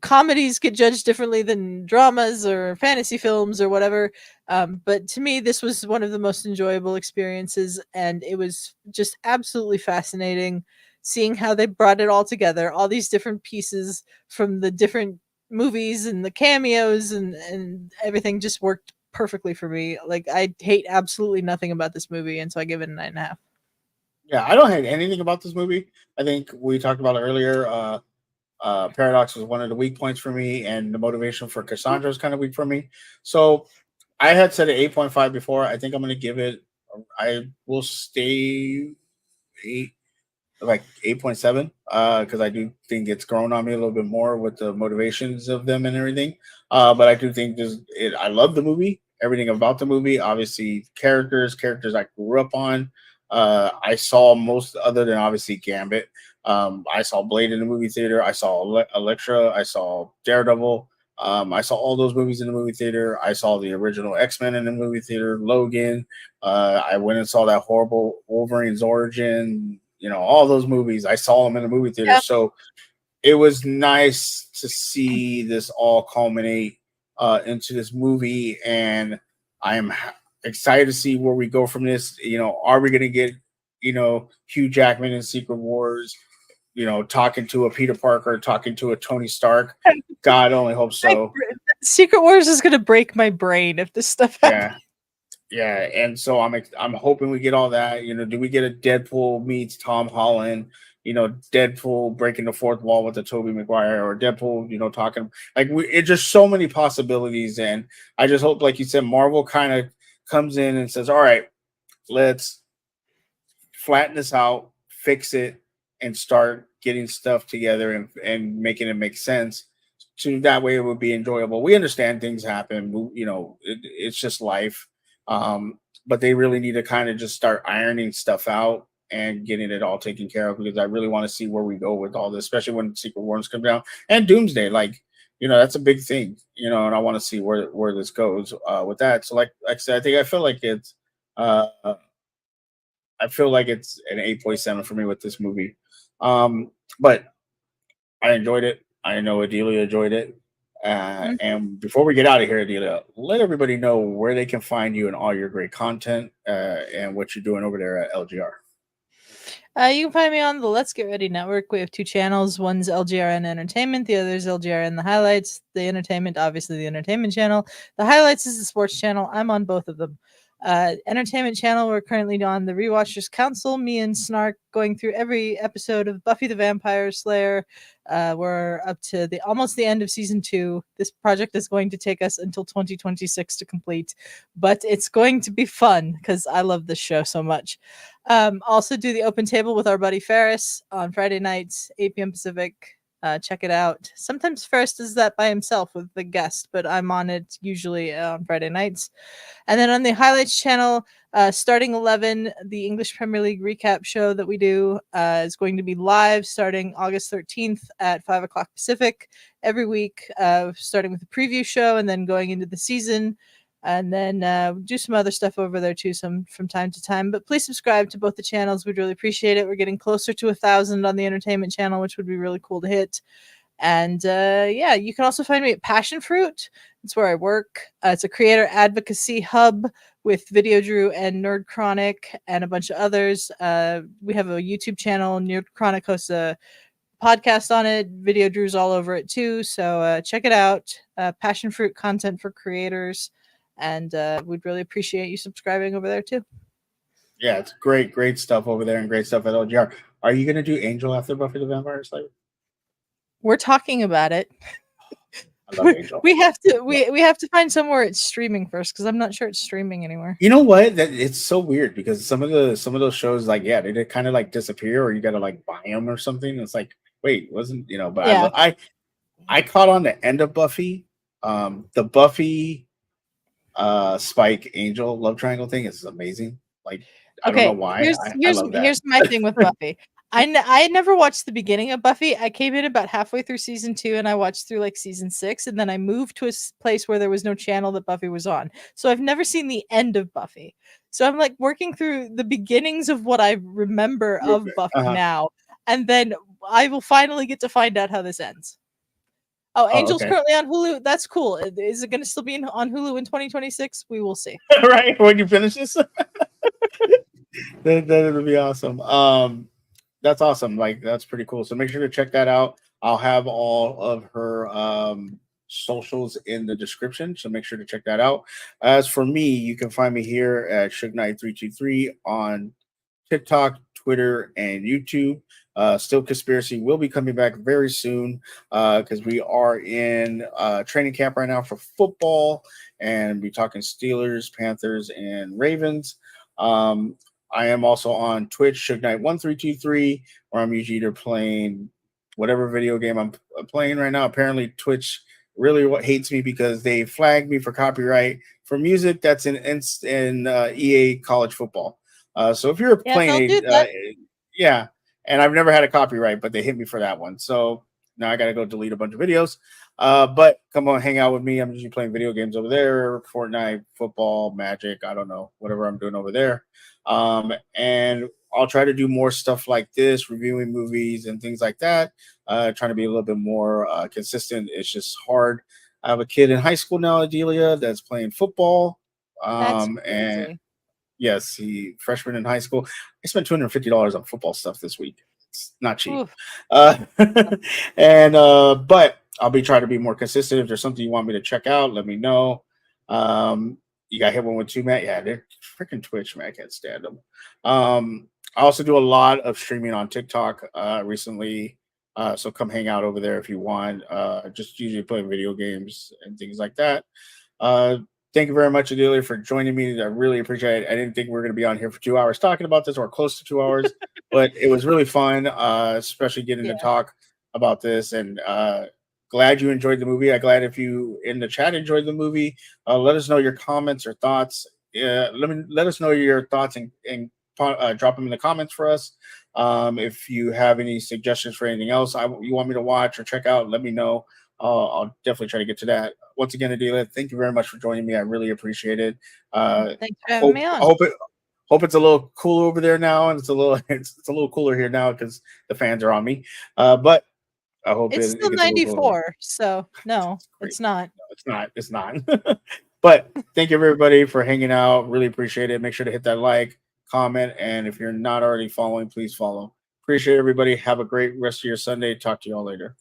comedies get judged differently than dramas or fantasy films or whatever. But to me, this was one of the most enjoyable experiences, and it was just absolutely fascinating seeing how they brought it all together, all these different pieces from the different movies and the cameos, and everything just worked perfectly for me. Like, I hate absolutely nothing about this movie, and so I give it a 9.5. Yeah, I don't hate anything about this movie. I think we talked about it earlier. Paradox was one of the weak points for me, and the motivation for Cassandra was kind of weak for me. So I had said an 8.5 before. I think I'm going to give it. I will stay eight, like 8.7, because I do think it's grown on me a little bit more with the motivations of them and everything. But I do think I love the movie. everything about the movie. Obviously, characters I grew up on. I saw most, other than obviously Gambit. I saw Blade in the movie theater. I saw Elektra. I saw Daredevil. I saw all those movies in the movie theater. I saw the original X-Men in the movie theater, Logan. I went and saw that horrible Wolverine's Origin. All those movies. I saw them in the movie theater. Yeah. So it was nice to see this all culminate into this movie, and I'm excited to see where we go from this. Are we going to get Hugh Jackman in Secret Wars? Talking to a Peter Parker, talking to a Tony Stark. God only hope so. Secret Wars is going to break my brain if this stuff happens. Yeah, and so I'm hoping we get all that. Do we get a Deadpool meets Tom Holland? Deadpool breaking the fourth wall with the Tobey Maguire, or Deadpool, talking like it's just so many possibilities. And I just hope, like you said, Marvel kind of comes in and says, "All right, let's flatten this out, fix it, and start getting stuff together and making it make sense." So that way it would be enjoyable. We understand things happen, it's just life. But they really need to kind of just start ironing stuff out and getting it all taken care of, because I really want to see where we go with all this, especially when Secret Wars come down and Doomsday. Like, that's a big thing, and I want to see where this goes with that. So like I said, I feel like it's an 8.7 for me with this movie. But I enjoyed it. I know Adelia enjoyed it. And before we get out of here, Adelia, let everybody know where they can find you and all your great content and what you're doing over there at LGR. You can find me on the Let's Get Ready Network. We have 2 channels. One's LGRN Entertainment. The other is LGRN The Highlights. The entertainment, obviously the entertainment channel. The Highlights is the sports channel. I'm on both of them. Entertainment channel, we're currently on the Rewatchers Council. Me and Snark going through every episode of Buffy the Vampire Slayer. We're up to almost the end of season 2. This project is going to take us until 2026 to complete, but it's going to be fun because I love this show so much. Also do the open table with our buddy Ferris on Friday nights, 8 p.m. Pacific. Check it out. Sometimes Ferris does that by himself with the guest, but I'm on it usually on Friday nights. And then on the Highlights channel, starting 11, the English Premier League recap show that we do is going to be live starting August 13th at 5 o'clock Pacific every week, starting with the preview show and then going into the season. And then do some other stuff over there too, some from time to time. But please subscribe to both the channels. We'd really appreciate it. We're getting closer to 1,000 on the entertainment channel, which would be really cool to hit. And yeah, you can also find me at Passion Fruit. It's where I work. It's a creator advocacy hub with Video Drew and Nerd Chronic and a bunch of others. We have a YouTube channel. Nerd Chronic hosts a podcast on it. Video Drew's all over it too. So check it out. Passion Fruit content for creators. And we'd really appreciate you subscribing over there too. Yeah, it's great stuff over there and great stuff at LGR. Are you going to do Angel after Buffy the Vampire Slayer? We're talking about it. I love Angel. We have to find somewhere it's streaming first, because I'm not sure it's streaming anywhere. You know what? It's so weird because some of those shows, like, yeah, they kind of like disappear, or you got to like buy them or something. It's like, wait, wasn't But yeah. I caught on the end of Buffy, the Buffy, Spike Angel love triangle thing is amazing. Like, I don't know why. Here's my thing with Buffy. I never watched the beginning of Buffy. I came in about halfway through season 2 and I watched through like season 6, and then I moved to a place where there was no channel that Buffy was on. So I've never seen the end of Buffy. So I'm like working through the beginnings of what I remember of Buffy now, and then I will finally get to find out how this ends. Oh, Angel's currently on Hulu. That's cool. Is it going to still be on Hulu in 2026? We will see. Right, when you finish this. That'll be awesome. That's awesome. Like, that's pretty cool. So make sure to check that out. I'll have all of her socials in the description, so make sure to check that out. As for me, you can find me here at Suge Knight 323 on TikTok, Twitter, and YouTube. Still Conspiracy will be coming back very soon because we are in training camp right now for football, and we're talking Steelers, Panthers, and Ravens. I am also on Twitch, Suge Knight 1323, where I'm usually either playing whatever video game I'm playing right now. Apparently, Twitch really what hates me because they flagged me for copyright for music that's in EA college football. So if you're Yeah, they'll playing do a, that. yeah, and I've never had a copyright, but they hit me for that one. So now I got to go delete a bunch of videos. But come on, hang out with me. I'm usually playing video games over there, Fortnite, football, Magic. I don't know, whatever I'm doing over there. And I'll try to do more stuff like this, reviewing movies and things like that. Trying to be a little bit more consistent. It's just hard. I have a kid in high school now, Adelia, that's playing football. That's And crazy. yes, he freshman in high school. I spent $250 on football stuff this week. It's not cheap. Oof. Uh, and but I'll be trying to be more consistent. If there's something you want me to check out, let me know. You got hit one with two, Matt. Yeah, they're freaking Twitch, man. I can't stand them. I also do a lot of streaming on TikTok recently. So come hang out over there if you want. Just usually playing video games and things like that. Uh, Thank you very much, Adelia, for joining me. I really appreciate it. I didn't think we were going to be on here for 2 hours talking about this or close to 2 hours, but it was really fun, especially getting to Yeah. talk about this. And glad you enjoyed the movie. I'm glad if you in the chat enjoyed the movie. Let us know your comments or thoughts. Let us know your thoughts and drop them in the comments for us. If you have any suggestions for anything else you want me to watch or check out, let me know. I'll definitely try to get to that. Once again, Adela, thank you very much for joining me. I really appreciate it. Thanks for having me Hope on. hope it's a little cool over there now, and it's a little cooler here now because the fans are on me. But I hope It's it still gets a little cooler. 94, so no, It's great. it's not. No, it's not. It's not. But thank you everybody for hanging out. Really appreciate it. Make sure to hit that like, comment, and if you're not already following, please follow. Appreciate everybody. Have a great rest of your Sunday. Talk to you all later.